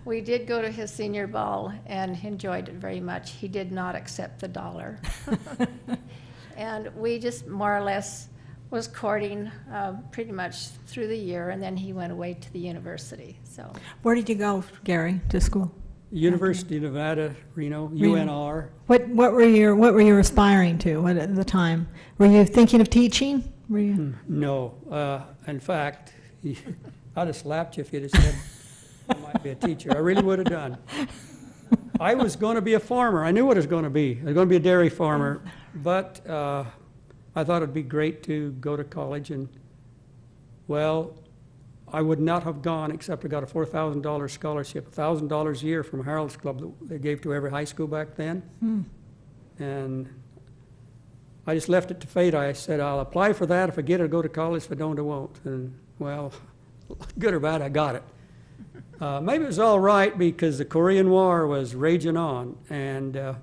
[SPEAKER 2] we did go to his senior ball and enjoyed it very much. He did not accept the dollar. And we just more or less was courting pretty much through the year, and then he went away to the university. So,
[SPEAKER 1] where did you go, Gary, to school?
[SPEAKER 3] University of Nevada, Reno, UNR.
[SPEAKER 1] What were you aspiring to at the time? Were you thinking of teaching? Were you?
[SPEAKER 3] No. In fact, I'd have slapped you if you'd have said I might be a teacher. I really would have done. I was going to be a farmer. I knew what I was going to be. I was going to be a dairy farmer. But I thought it'd be great to go to college. And, well, I would not have gone except I got a $4,000 scholarship, $1,000 a year from Harold's Club that they gave to every high school back then. And I just left it to fate. I said, I'll apply for that. If I get it, I'll go to college. If I don't, I won't. And, well, good or bad, I got it. Maybe it was all right because the Korean War was raging on. And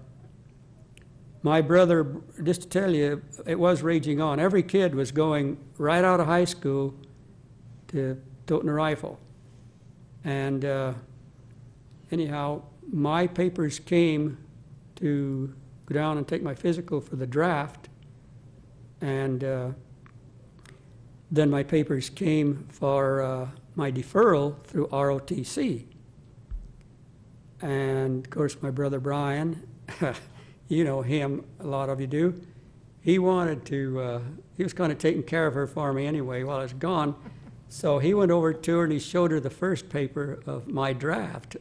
[SPEAKER 3] my brother, just to tell you, it was raging on. Every kid was going right out of high school to toting a rifle. And anyhow, my papers came to go down and take my physical for the draft. And then my papers came for my deferral through ROTC. And of course, my brother Brian, you know him, a lot of you do, he wanted to, he was kind of taking care of her for me anyway while I was gone. So he went over to her and he showed her the first paper of my draft.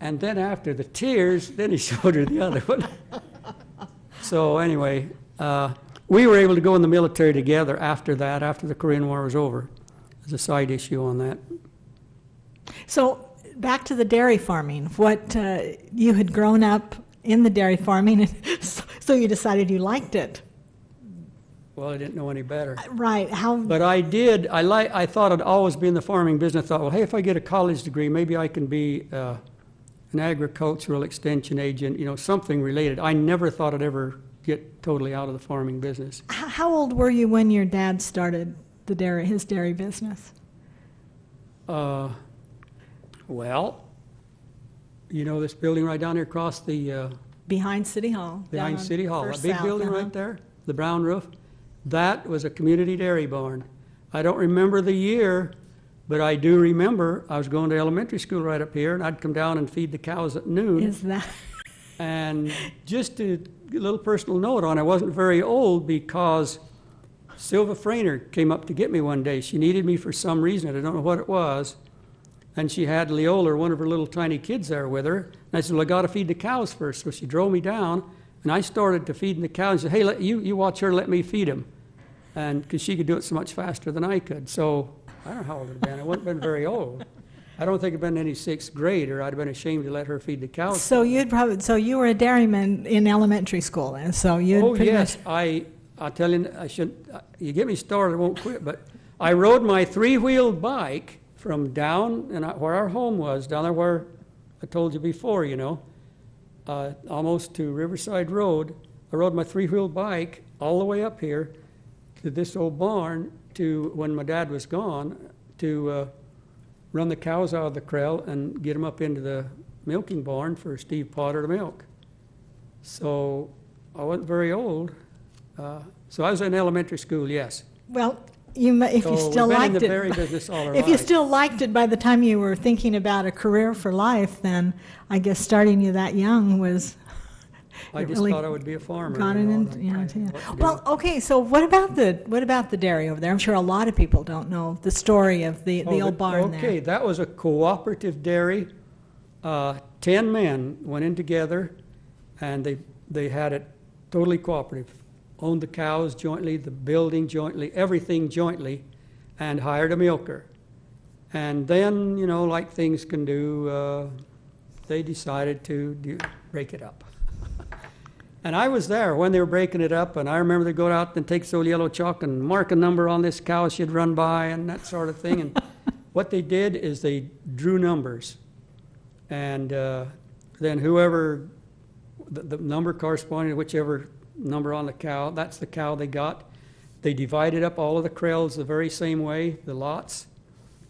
[SPEAKER 3] And then after the tears, then he showed her the other one. So anyway, we were able to go in the military together after that, after the Korean War was over. There's a side issue on that.
[SPEAKER 1] So back to the dairy farming. What you had grown up in the dairy farming, and so you decided you liked it.
[SPEAKER 3] Well, I didn't know any better.
[SPEAKER 1] Right. How?
[SPEAKER 3] But I did. I thought I'd always be in the farming business. I thought, well, hey, if I get a college degree, maybe I can be an agricultural extension agent, you know, something related. I never thought I'd ever get totally out of the farming business.
[SPEAKER 1] How old were you when your dad started his dairy business?
[SPEAKER 3] Well, you know this building right down here across the
[SPEAKER 1] Behind City Hall.
[SPEAKER 3] behind City Hall, that
[SPEAKER 1] First
[SPEAKER 3] big
[SPEAKER 1] South,
[SPEAKER 3] building right there, the brown roof. That was a community dairy barn. I don't remember the year, but I do remember I was going to elementary school right up here, and I'd come down and feed the cows at noon.
[SPEAKER 1] Is that?
[SPEAKER 3] And just a little personal note on, I wasn't very old because Silva Frainer came up to get me one day. She needed me for some reason. I don't know what it was. And she had Leola, one of her little tiny kids, there with her. And I said, well, I got to feed the cows first. So she drove me down, and I started to feeding the cows. She said, hey, you watch her, let me feed them. And because she could do it so much faster than I could. So I don't know how old I'd been. I wouldn't have been very old. I don't think I'd been in any sixth grade, or I'd have been ashamed to let her feed the cows.
[SPEAKER 1] So you were a dairyman in elementary school, and so you.
[SPEAKER 3] Oh yes, I'll tell you, I shouldn't. You get me started, I won't quit. But I rode my three-wheeled bike from down where our home was, down there where I told you before, you know, almost to Riverside Road. I rode my three-wheeled bike all the way up here to this old barn to when my dad was gone to run the cows out of the corral and get them up into the milking barn for Steve Potter to milk. So I wasn't very old. So I was in elementary school, yes.
[SPEAKER 1] Well, if you still
[SPEAKER 3] we've been in
[SPEAKER 1] liked
[SPEAKER 3] the
[SPEAKER 1] it,
[SPEAKER 3] dairy business all our
[SPEAKER 1] if you
[SPEAKER 3] lives.
[SPEAKER 1] still liked it by the time you were thinking about a career for life, then I guess starting you that young was.
[SPEAKER 3] I just
[SPEAKER 1] really
[SPEAKER 3] thought I would be a farmer.
[SPEAKER 1] got
[SPEAKER 3] you
[SPEAKER 1] it
[SPEAKER 3] know,
[SPEAKER 1] in,
[SPEAKER 3] and
[SPEAKER 1] yeah,
[SPEAKER 3] I
[SPEAKER 1] yeah.
[SPEAKER 3] didn't know what to
[SPEAKER 1] Well,
[SPEAKER 3] do.
[SPEAKER 1] okay. So what about the dairy over there? I'm sure a lot of people don't know the story of the old barn there.
[SPEAKER 3] Okay, that was a cooperative dairy. 10 men went in together, and they had it totally cooperative. Owned the cows jointly, the building jointly, everything jointly, and hired a milker. And then, you know, like things can do, they decided to break it up. And I was there when they were breaking it up, and I remember they'd go out and take some yellow chalk and mark a number on this cow she'd run by and that sort of thing. And what they did is they drew numbers. And then whoever, the number corresponding to whichever number on the cow, that's the cow they got. They divided up all of the corrals the very same way, the lots.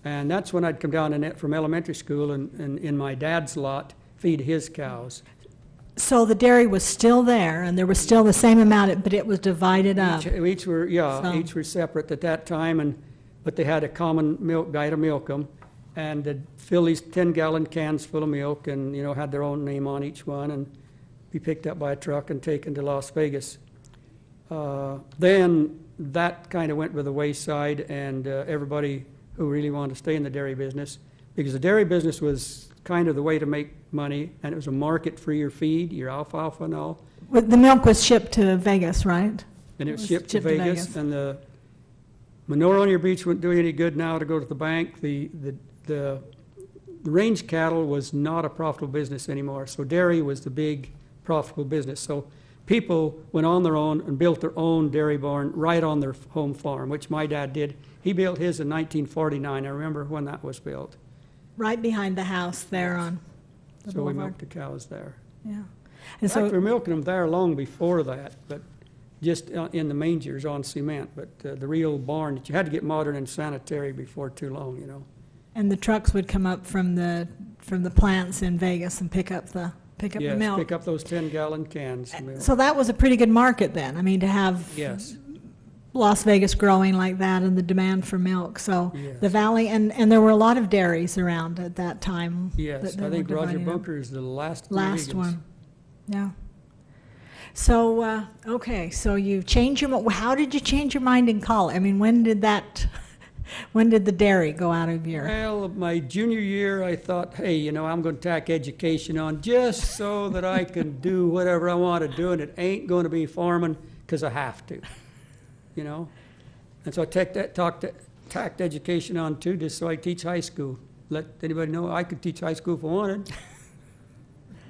[SPEAKER 3] And that's when I'd come down in it from elementary school and in my dad's lot, feed his cows.
[SPEAKER 1] So the dairy was still there, and there was still the same amount, but it was divided up.
[SPEAKER 3] Each were separate at that time, but they had a common milk guy to milk them, and they'd fill these 10-gallon cans full of milk, and you know had their own name on each one, and be picked up by a truck and taken to Las Vegas. Then that kind of went by the wayside, and everybody who really wanted to stay in the dairy business because the dairy business was kind of the way to make money, and it was a market for your feed, your alfalfa and all.
[SPEAKER 1] But the milk was shipped to Vegas, right?
[SPEAKER 3] And it was shipped to Vegas, and the manure on your beach wouldn't do you any good now to go to the bank. The range cattle was not a profitable business anymore, so dairy was the big profitable business. So people went on their own and built their own dairy barn right on their home farm, which my dad did. He built his in 1949. I remember when that was built.
[SPEAKER 1] Right behind the house there on the
[SPEAKER 3] So we
[SPEAKER 1] boulevard.
[SPEAKER 3] milked the cows there.
[SPEAKER 1] Yeah.
[SPEAKER 3] In
[SPEAKER 1] And
[SPEAKER 3] fact, we
[SPEAKER 1] so,
[SPEAKER 3] were milking them there long before that, but just in the mangers on cement. But the real barn, you had to get modern and sanitary before too long, you know.
[SPEAKER 1] and the trucks would come up from the plants in Vegas and pick up the
[SPEAKER 3] Yes,
[SPEAKER 1] milk.
[SPEAKER 3] pick up those 10-gallon cans of milk.
[SPEAKER 1] So that was a pretty good market then. I mean, to have
[SPEAKER 3] Yes,
[SPEAKER 1] Las Vegas growing like that and the demand for milk. So
[SPEAKER 3] Yes.
[SPEAKER 1] the valley, and there were a lot of dairies around at that time.
[SPEAKER 3] yes.
[SPEAKER 1] that
[SPEAKER 3] I think
[SPEAKER 1] were
[SPEAKER 3] Roger
[SPEAKER 1] dividing up.
[SPEAKER 3] Bunker is the last of the
[SPEAKER 1] Last
[SPEAKER 3] vegans.
[SPEAKER 1] one, yeah. So, okay, so you changed your, how did you change your mind in college? I mean, when did the dairy go out of your?
[SPEAKER 3] Well, my junior year, I thought, hey, you know, I'm going to tack education on just so that I can do whatever I want to do, and it ain't going to be farming because I have to, you know. And so I tacked education on too, just so I teach high school. Let anybody know I could teach high school if I wanted,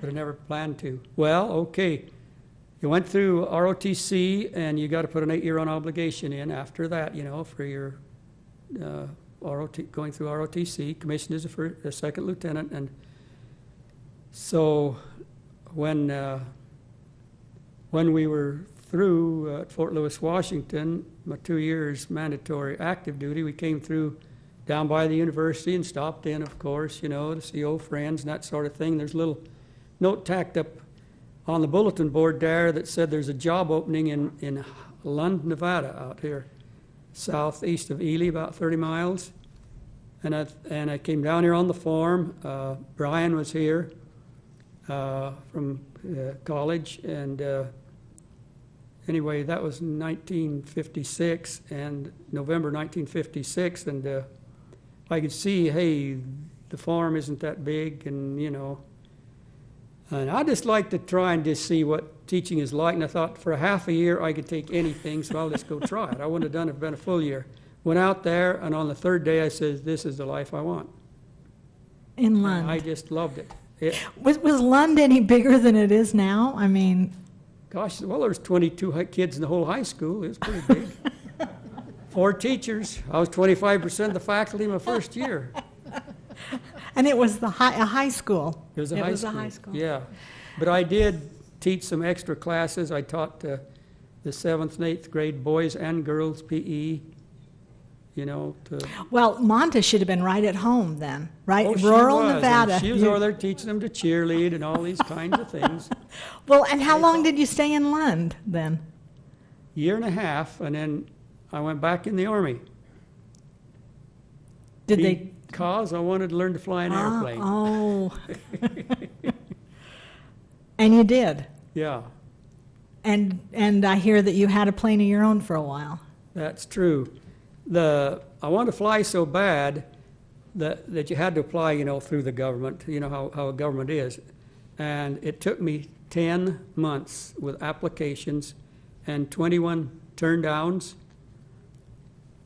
[SPEAKER 3] but I never planned to. Well, okay. You went through ROTC, and you got to put an 8-year on obligation in after that, you know, for your going through ROTC, commissioned as a second lieutenant. And so when we were through at Fort Lewis, Washington, my 2 years mandatory active duty, we came through down by the university and stopped in, of course, you know, to see old friends and that sort of thing. There's a little note tacked up on the bulletin board there that said there's a job opening in Lund, Nevada, out here, southeast of Ely, about 30 miles. And I came down here on the farm. Brian was here from college, and anyway, that was 1956, and November 1956, and I could see, hey, the farm isn't that big, and you know. And I just like to try and just see what teaching is like. And I thought for a half a year I could take anything, so I'll just go try it. I wouldn't have done it if it had been a full year. Went out there, and on the third day I said, this is the life I want.
[SPEAKER 1] In
[SPEAKER 3] And
[SPEAKER 1] Lund.
[SPEAKER 3] I just loved it.
[SPEAKER 1] Was Lund any bigger than it is now? I mean,
[SPEAKER 3] Gosh, well, there was 22 kids in the whole high school. It was pretty big. 4 teachers. I was 25% of the faculty my first year.
[SPEAKER 1] and it was a high school.
[SPEAKER 3] It was a
[SPEAKER 1] It
[SPEAKER 3] high
[SPEAKER 1] was a
[SPEAKER 3] school.
[SPEAKER 1] high school.
[SPEAKER 3] Yeah. But I did teach some extra classes. I taught the 7th and 8th grade boys and girls PE, you know.
[SPEAKER 1] Well, Monta should have been right at home then, right?
[SPEAKER 3] Oh, she
[SPEAKER 1] Rural
[SPEAKER 3] was,
[SPEAKER 1] Nevada.
[SPEAKER 3] and she was over there teaching them to cheerlead and all these kinds of things.
[SPEAKER 1] Well, and how long did you stay in Lund then?
[SPEAKER 3] Year and a half, and then I went back in the Army.
[SPEAKER 1] Did they?
[SPEAKER 3] Because I wanted to learn to fly an airplane.
[SPEAKER 1] Oh. And you did.
[SPEAKER 3] Yeah,
[SPEAKER 1] And I hear that you had a plane of your own for a while.
[SPEAKER 3] that's true. I wanted to fly so bad that you had to apply, you know, through the government. You know how a government is. And it took me 10 months with applications and 21 turndowns.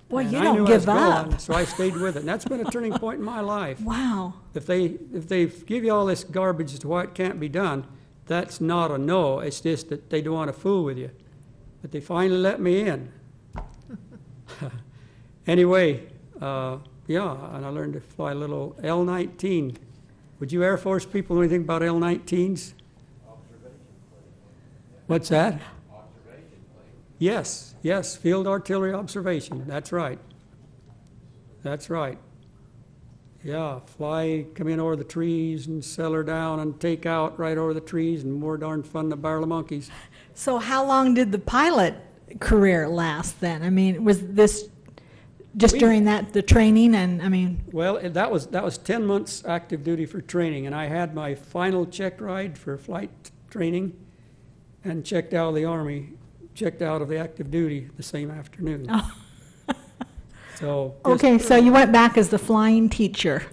[SPEAKER 1] Boy,
[SPEAKER 3] And
[SPEAKER 1] you
[SPEAKER 3] I knew
[SPEAKER 1] don't
[SPEAKER 3] I was
[SPEAKER 1] give up.
[SPEAKER 3] going, so I stayed with it. And that's been a turning point in my life.
[SPEAKER 1] Wow.
[SPEAKER 3] If they give you all this garbage as to why it can't be done, that's not a no. It's just that they don't want to fool with you. But they finally let me in. Anyway, yeah, and I learned to fly a little L-19. Would you Air Force people know anything about L-19s? What's that? Yes, yes, field artillery observation. That's right. That's right. Yeah, come in over the trees and settle down and take out right over the trees, and more darn fun than a barrel of monkeys.
[SPEAKER 1] So how long did the pilot career last then? I mean, was this just during the training and, I mean?
[SPEAKER 3] Well, that was 10 months active duty for training, and I had my final check ride for flight training and checked out of the Army, checked out of the active duty the same afternoon.
[SPEAKER 1] Oh.
[SPEAKER 3] So
[SPEAKER 1] Okay, so you went back as the flying teacher.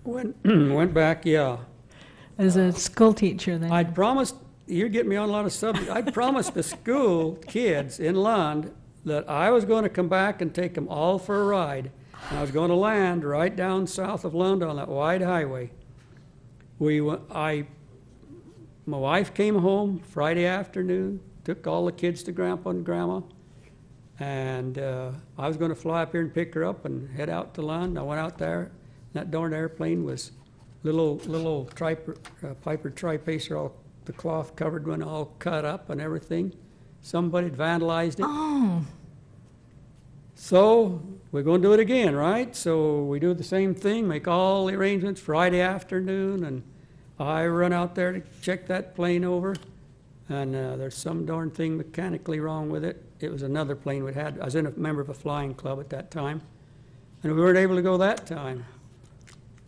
[SPEAKER 3] Went back, yeah.
[SPEAKER 4] As a school teacher then?
[SPEAKER 3] I'd promised, you're getting me on a lot of subjects. I'd promised the school kids in Lund that I was going to come back and take them all for a ride. And I was going to land right down south of Lund on that wide highway. My wife came home Friday afternoon, took all the kids to Grandpa and Grandma, and I was going to fly up here and pick her up and head out to Lund. I went out there. That darn airplane was little old Piper Tri-Pacer, all the cloth covered one, all cut up and everything. Somebody had vandalized it.
[SPEAKER 4] Oh,
[SPEAKER 3] So we're going to do it again, right? So we do the same thing, make all the arrangements Friday afternoon, and I run out there to check that plane over, and there's some darn thing mechanically wrong with it. It was another plane we had. I was a member of a flying club at that time, and we weren't able to go that time.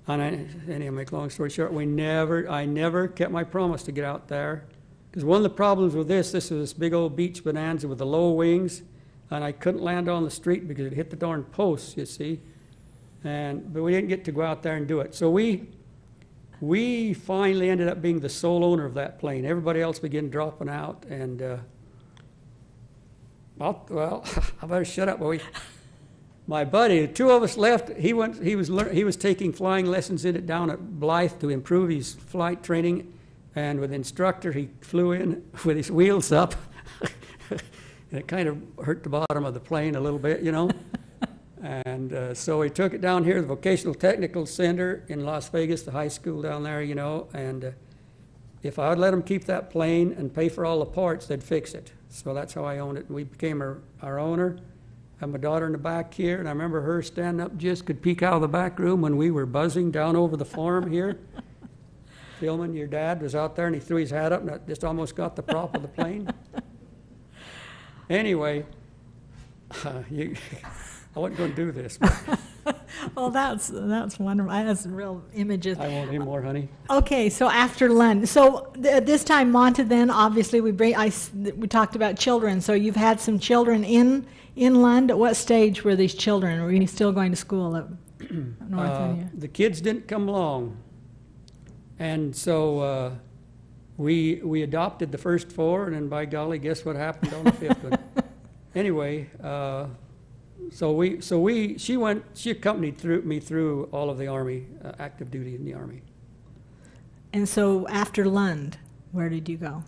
[SPEAKER 3] And anyway, make a long story short, I never kept my promise to get out there. Because one of the problems with this was this big old beach bonanza with the low wings, and I couldn't land on the street because it hit the darn posts, you see. But we didn't get to go out there and do it. So we finally ended up being the sole owner of that plane. Everybody else began dropping out, and well, I better shut up, boy. My buddy, the two of us left. He was taking flying lessons in it down at Blythe to improve his flight training, and with the instructor, he flew in with his wheels up, and it kind of hurt the bottom of the plane a little bit, you know. And so he took it down here to the Vocational Technical Center in Las Vegas, the high school down there, you know. And if I would let them keep that plane and pay for all the parts, they'd fix it. So that's how I owned it. We became our owner. I have my daughter in the back here, and I remember her standing up, just could peek out of the back room when we were buzzing down over the farm here. Filming. Your dad was out there, and he threw his hat up, and it just almost got the prop of the plane. Anyway, I wasn't going to do this.
[SPEAKER 4] well, that's wonderful. That's real images.
[SPEAKER 3] I won't anymore, honey.
[SPEAKER 4] Okay, so after Lund, so this time Monta, then obviously we talked about children. So you've had some children in Lund. At what stage were these children? Were you still going to school at North Area?
[SPEAKER 3] The kids didn't come along, and so we adopted the first four, and then by golly, guess what happened on the fifth one? Anyway. She accompanied me through all of the Army, active duty in the Army.
[SPEAKER 4] And so after Lund, where did you go?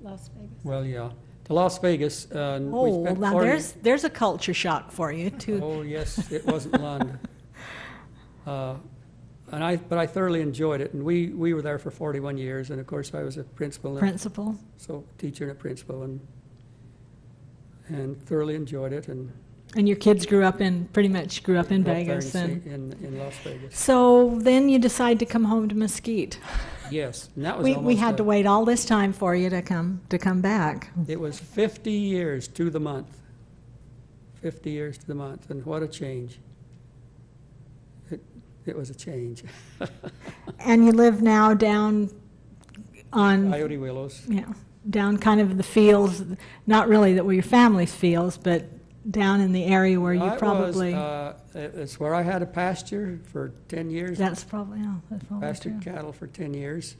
[SPEAKER 2] Las Vegas.
[SPEAKER 3] Well, yeah, to Las Vegas. We
[SPEAKER 4] Oh,
[SPEAKER 3] spent
[SPEAKER 4] now
[SPEAKER 3] 40
[SPEAKER 4] there's a culture shock for you too.
[SPEAKER 3] Oh, yes, it wasn't Lund. But I thoroughly enjoyed it, and we were there for 41 years, and of course I was a principal.
[SPEAKER 4] Principal.
[SPEAKER 3] So teacher and a principal, and thoroughly enjoyed it, and
[SPEAKER 4] And your kids pretty much grew up in
[SPEAKER 3] grew up there
[SPEAKER 4] Vegas.
[SPEAKER 3] in Las Vegas.
[SPEAKER 4] So then you decide to come home to Mesquite.
[SPEAKER 3] Yes, and that was
[SPEAKER 4] We had to wait all this time for you to come back.
[SPEAKER 3] It was 50 years to the month. 50 years to the month, and what a change. It was a change.
[SPEAKER 4] And you live now down on
[SPEAKER 3] Coyote Willows.
[SPEAKER 4] yeah, down kind of the fields, not really that were your family's fields, but down in the area where you probably
[SPEAKER 3] It's where I had a pasture for 10 years.
[SPEAKER 4] that's probably
[SPEAKER 3] Pastured
[SPEAKER 4] true.
[SPEAKER 3] cattle for 10 years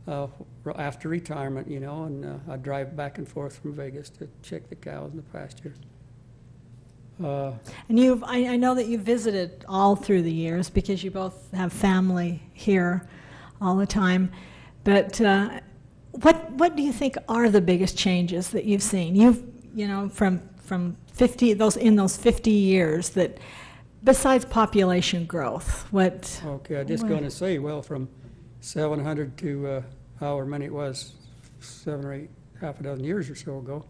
[SPEAKER 3] after retirement, you know, and I'd drive back and forth from Vegas to check the cows in the pasture.
[SPEAKER 4] And I know that you visited all through the years because you both have family here all the time. But what do you think are the biggest changes that you've seen? From 50 those 50 years that besides population growth, what?
[SPEAKER 3] Okay, I'm just going to say, well, from 700 to however many it was, 7 or 8, half a dozen years or so ago,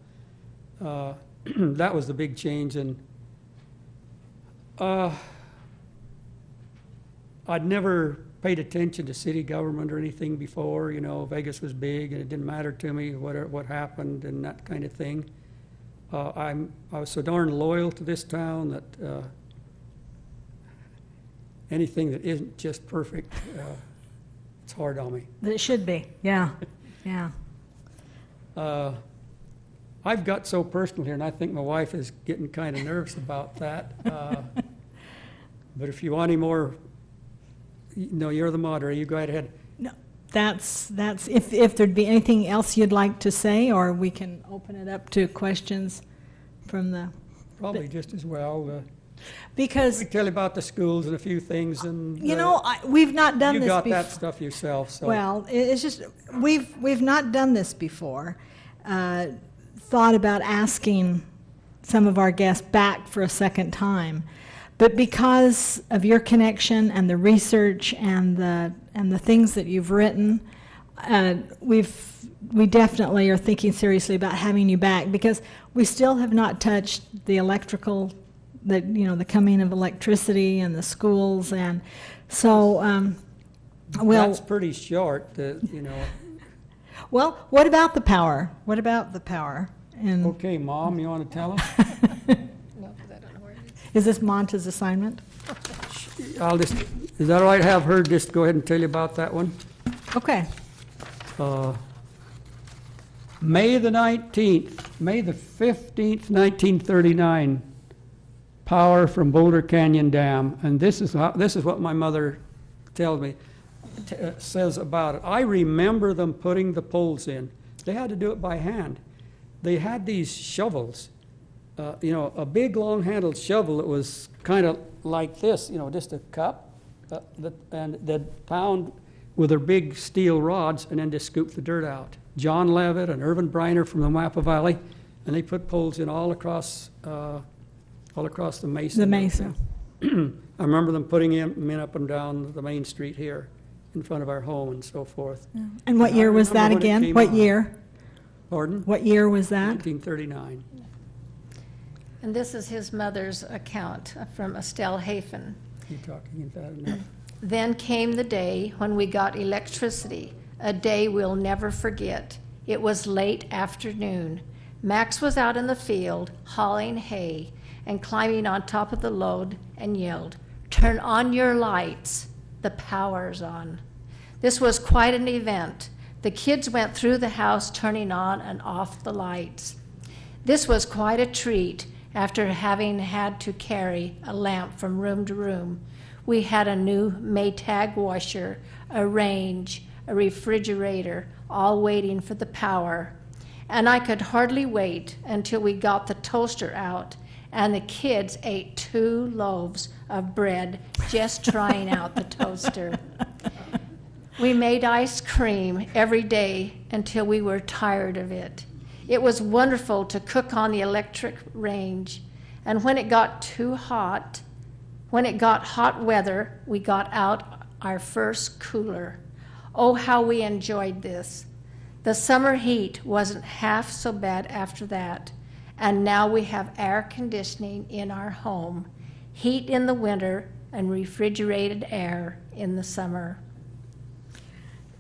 [SPEAKER 3] that was the big change. And I'd never paid attention to city government or anything before. You know, Vegas was big, and it didn't matter to me what happened and that kind of thing. I was so darn loyal to this town that anything that isn't just perfect, it's hard on me.
[SPEAKER 4] It should be, yeah, yeah.
[SPEAKER 3] I've got so personal here, and I think my wife is getting kind of nervous about that. But if you want any more, no, you're the moderator, you go ahead.
[SPEAKER 4] No, that's, if there'd be anything else you'd like to say, or we can open it up to questions from the,
[SPEAKER 3] Probably just as well.
[SPEAKER 4] because,
[SPEAKER 3] We tell you about the schools and a few things, and
[SPEAKER 4] you know, we've not done
[SPEAKER 3] you
[SPEAKER 4] this
[SPEAKER 3] got
[SPEAKER 4] before.
[SPEAKER 3] that stuff yourself. So
[SPEAKER 4] Well, it's just, we've not done this before. Thought about asking some of our guests back for a second time. But because of your connection and the research and the things that you've written, we definitely are thinking seriously about having you back, because we still have not touched the electrical, the coming of electricity and the schools, and so
[SPEAKER 3] that's pretty short.
[SPEAKER 4] Well, what about the power? What about the power? And
[SPEAKER 3] Okay, Mom, you want to tell us?
[SPEAKER 2] No, 'cause I don't know where it is.
[SPEAKER 4] is this Monta's assignment?
[SPEAKER 3] Is that all right? Have her just go ahead and tell you about that one.
[SPEAKER 4] Okay.
[SPEAKER 3] May the 19th, May the 15th, 1939, power from Boulder Canyon Dam. And this is what my mother tells me, says about it. I remember them putting the poles in. They had to do it by hand. They had these shovels, a big long-handled shovel that was kind of like this, just a cup, and they'd pound with their big steel rods and then just scoop the dirt out. John Levitt and Irvin Briner from the Wappa Valley, and they put poles in all across the mesa.
[SPEAKER 4] The mesa.
[SPEAKER 3] I remember them putting them in up and down the main street here in front of our home and so forth.
[SPEAKER 4] And what year was that
[SPEAKER 3] remember when it
[SPEAKER 4] again?
[SPEAKER 3] came
[SPEAKER 4] What
[SPEAKER 3] on.
[SPEAKER 4] year?
[SPEAKER 3] Pardon?
[SPEAKER 4] What year was that?
[SPEAKER 3] 1939.
[SPEAKER 2] And this is his mother's account from Estelle Hafen.
[SPEAKER 3] You talking about enough?
[SPEAKER 2] Then came the day when we got electricity, a day we'll never forget. It was late afternoon. Max was out in the field hauling hay and climbing on top of the load and yelled, "Turn on your lights, the power's on." This was quite an event. The kids went through the house turning on and off the lights. This was quite a treat after having had to carry a lamp from room to room. We had a new Maytag washer, a range, a refrigerator, all waiting for the power. And I could hardly wait until we got the toaster out and the kids ate 2 loaves of bread just trying out the toaster. We made ice cream every day until we were tired of it. It was wonderful to cook on the electric range. And when it got hot weather, we got out our first cooler. Oh, how we enjoyed this. The summer heat wasn't half so bad after that. And now we have air conditioning in our home, heat in the winter, and refrigerated air in the summer.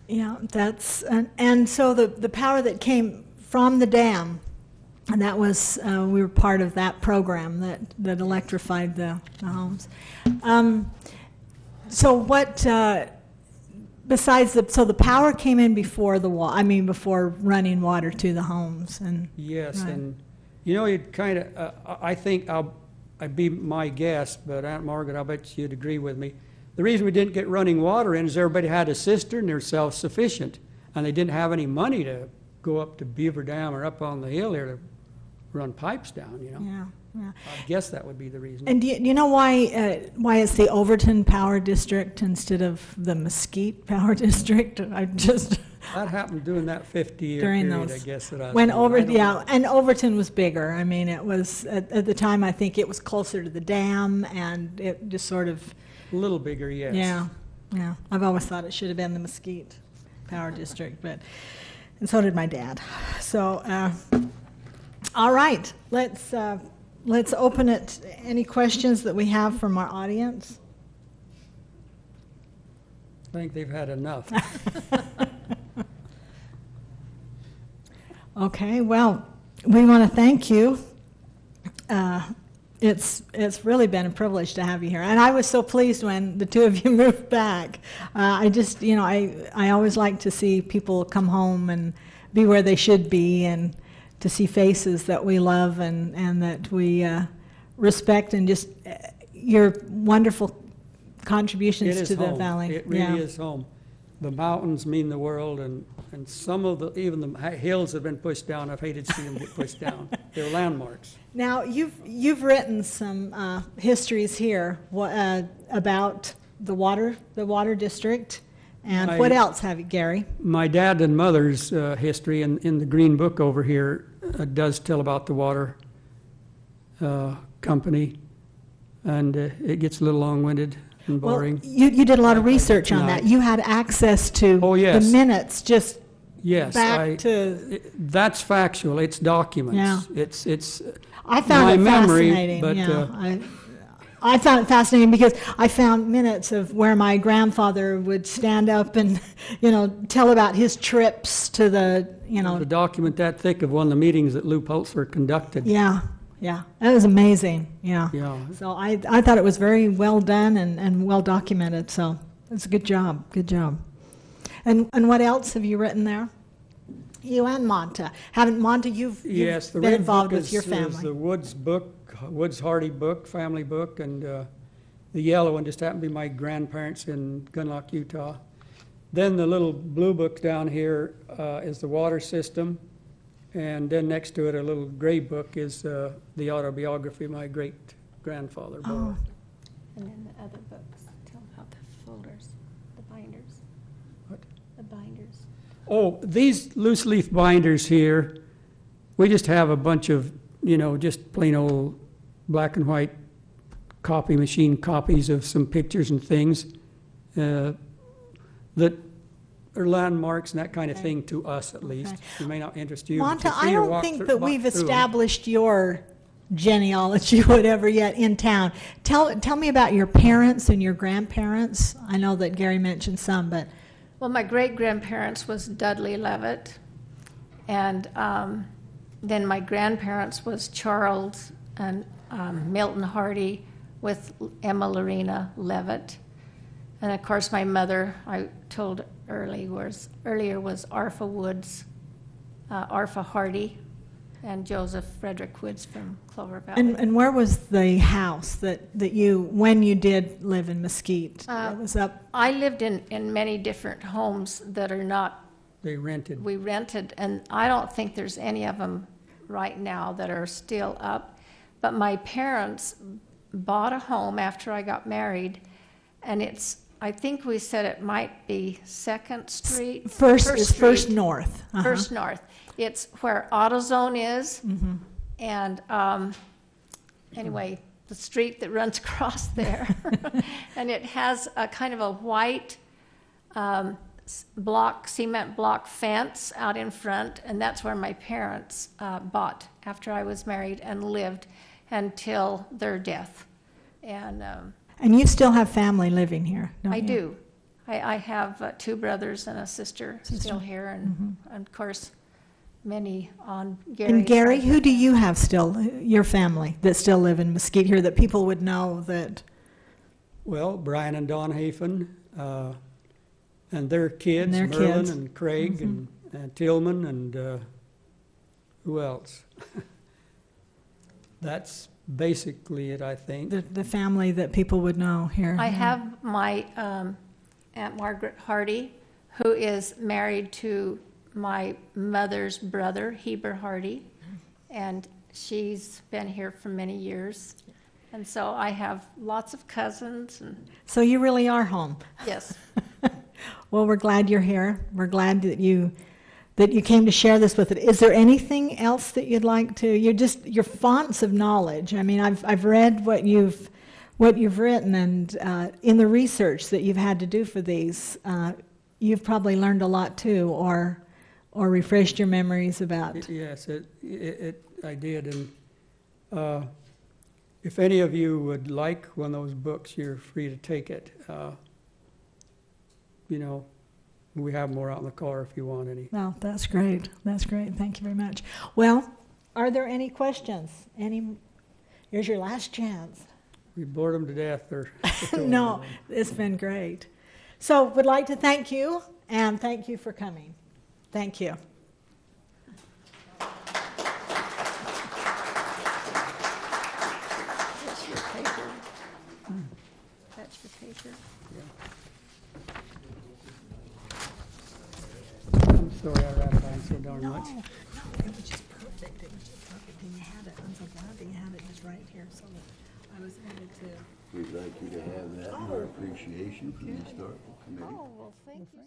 [SPEAKER 4] Yeah, and so the power that came from the dam, and that was, we were part of that program that electrified the homes. So what, besides so the power came in before before running water to the homes, and
[SPEAKER 3] Yes,
[SPEAKER 4] right.
[SPEAKER 3] and it kind of, I think I'd be my guess, but Aunt Margaret, I'll bet you'd agree with me. The reason we didn't get running water in is everybody had a cistern, they're self-sufficient, and they didn't have any money to go up to Beaver Dam or up on the hill there to run pipes down,
[SPEAKER 4] yeah.
[SPEAKER 3] I guess that would be the reason.
[SPEAKER 4] And do you know why it's the Overton Power District instead of the Mesquite Power District?
[SPEAKER 3] That happened during that 50-year
[SPEAKER 4] During
[SPEAKER 3] period,
[SPEAKER 4] those-
[SPEAKER 3] I guess, that I was
[SPEAKER 4] When
[SPEAKER 3] born.
[SPEAKER 4] and Overton was bigger. I mean, it was at the time. I think it was closer to the dam, and it just sort of
[SPEAKER 3] A little bigger, yes.
[SPEAKER 4] yeah. I've always thought it should have been the Mesquite Power District, and so did my dad. So, all right, let's open it. Any questions that we have from our audience?
[SPEAKER 3] I think they've had enough.
[SPEAKER 4] Okay, well, we want to thank you. It's really been a privilege to have you here, and I was so pleased when the two of you moved back. I always like to see people come home and be where they should be, and to see faces that we love and that we respect, and just your wonderful contributions
[SPEAKER 3] It is
[SPEAKER 4] to the
[SPEAKER 3] home.
[SPEAKER 4] valley.
[SPEAKER 3] It really is home. The mountains mean the world, and some of even the hills have been pushed down. I've hated seeing them get pushed down. They're landmarks.
[SPEAKER 4] Now, you've written some histories here about the water district, and what else have you, Gary?
[SPEAKER 3] My dad and mother's history in the green book over here does tell about the water company, and it gets a little long-winded and boring.
[SPEAKER 4] Well, you did a lot of research on that. You had access to the minutes just back to...
[SPEAKER 3] That's factual. It's documents.
[SPEAKER 4] Yeah.
[SPEAKER 3] It's
[SPEAKER 4] I found
[SPEAKER 3] my
[SPEAKER 4] it
[SPEAKER 3] memory,
[SPEAKER 4] fascinating.
[SPEAKER 3] but
[SPEAKER 4] I found it fascinating because I found minutes of where my grandfather would stand up and, tell about his trips to the
[SPEAKER 3] document that thick of one of the meetings that Lou Pulsar conducted.
[SPEAKER 4] Yeah, that was amazing. Yeah. So I thought it was very well done and well documented. So it's a good job. Good job. And what else have you written there? You and Monta. Monta, you've
[SPEAKER 3] Yes, the
[SPEAKER 4] been
[SPEAKER 3] red
[SPEAKER 4] involved
[SPEAKER 3] book
[SPEAKER 4] with your
[SPEAKER 3] is
[SPEAKER 4] family.
[SPEAKER 3] the Woods Hardy book, family book, and the yellow one just happened to be my grandparents in Gunlock, Utah. Then the little blue book down here is the water system, and then next to it a little gray book is the autobiography of my great-grandfather.
[SPEAKER 4] Oh.
[SPEAKER 2] And then the other books tell about the folders, the binders.
[SPEAKER 3] What?
[SPEAKER 2] The binders.
[SPEAKER 3] Oh, these loose leaf binders here, we just have a bunch of, just plain old black and white copy machine copies of some pictures and things that are landmarks and that kind of thing to us, at least. It may not interest you.
[SPEAKER 4] Monta, I don't think that we've established your genealogy, whatever, yet in town. Tell me about your parents and your grandparents. I know that Gary mentioned some, but...
[SPEAKER 2] Well, my great-grandparents was Dudley Levitt, and then my grandparents was Charles and Milton Hardy with Emma Lorena Levitt. And of course, my mother, I told earlier, was Arfa Woods, Arfa Hardy, and Joseph Frederick Woods from Clover Valley.
[SPEAKER 4] And where was the house that you, when you did live in Mesquite? It was up...
[SPEAKER 2] I lived in many different homes that are not...
[SPEAKER 3] We rented,
[SPEAKER 2] and I don't think there's any of them right now that are still up. But my parents bought a home after I got married, and I think we said it might be 2nd Street.
[SPEAKER 4] First North. Uh-huh.
[SPEAKER 2] First North. It's where AutoZone is, and anyway, the street that runs across there. And it has a kind of a white cement block fence out in front, and that's where my parents bought after I was married and lived until their death. And
[SPEAKER 4] you still have family living here, don't you?
[SPEAKER 2] I do. I have 2 brothers and a sister still here, and of course, many on Gary's
[SPEAKER 4] And Gary,
[SPEAKER 2] side.
[SPEAKER 4] who do you have still, your family, that still live in Mesquite here, that people would know that...
[SPEAKER 3] Well, Brian and Don Hafen, and their kids,
[SPEAKER 4] And their
[SPEAKER 3] Merlin
[SPEAKER 4] kids.
[SPEAKER 3] and Craig and Tillman, and who else? That's basically it, I think.
[SPEAKER 4] The family that people would know here.
[SPEAKER 2] I have my Aunt Margaret Hardy, who is married to my mother's brother, Heber Hardy, and she's been here for many years. And so I have lots of cousins.
[SPEAKER 4] So you really are home.
[SPEAKER 2] Yes.
[SPEAKER 4] Well, we're glad you're here. We're glad that you came to share this with us. Is there anything else that you'd like to? You're fonts of knowledge. I mean, I've read what you've written, and in the research that you've had to do for these, you've probably learned a lot too, or refreshed your memories about.
[SPEAKER 3] Yes, I did, and if any of you would like one of those books, you're free to take it. We have more out in the car if you want any.
[SPEAKER 4] Well, that's great. That's great. Thank you very much. Well, are there any questions? Here's your last chance.
[SPEAKER 3] We bored them to death.
[SPEAKER 4] No, it's been great. So, would like to thank you, and thank you for coming. Thank you.
[SPEAKER 2] That's your paper. That's your paper.
[SPEAKER 3] so darn
[SPEAKER 4] No,
[SPEAKER 3] much.
[SPEAKER 4] no, it was just perfect. It was just perfect. And you had it. I'm so glad that you had it just right here so that I was able to.
[SPEAKER 5] We'd like you to have that in our appreciation from the historical committee.
[SPEAKER 2] Oh, well, thank you.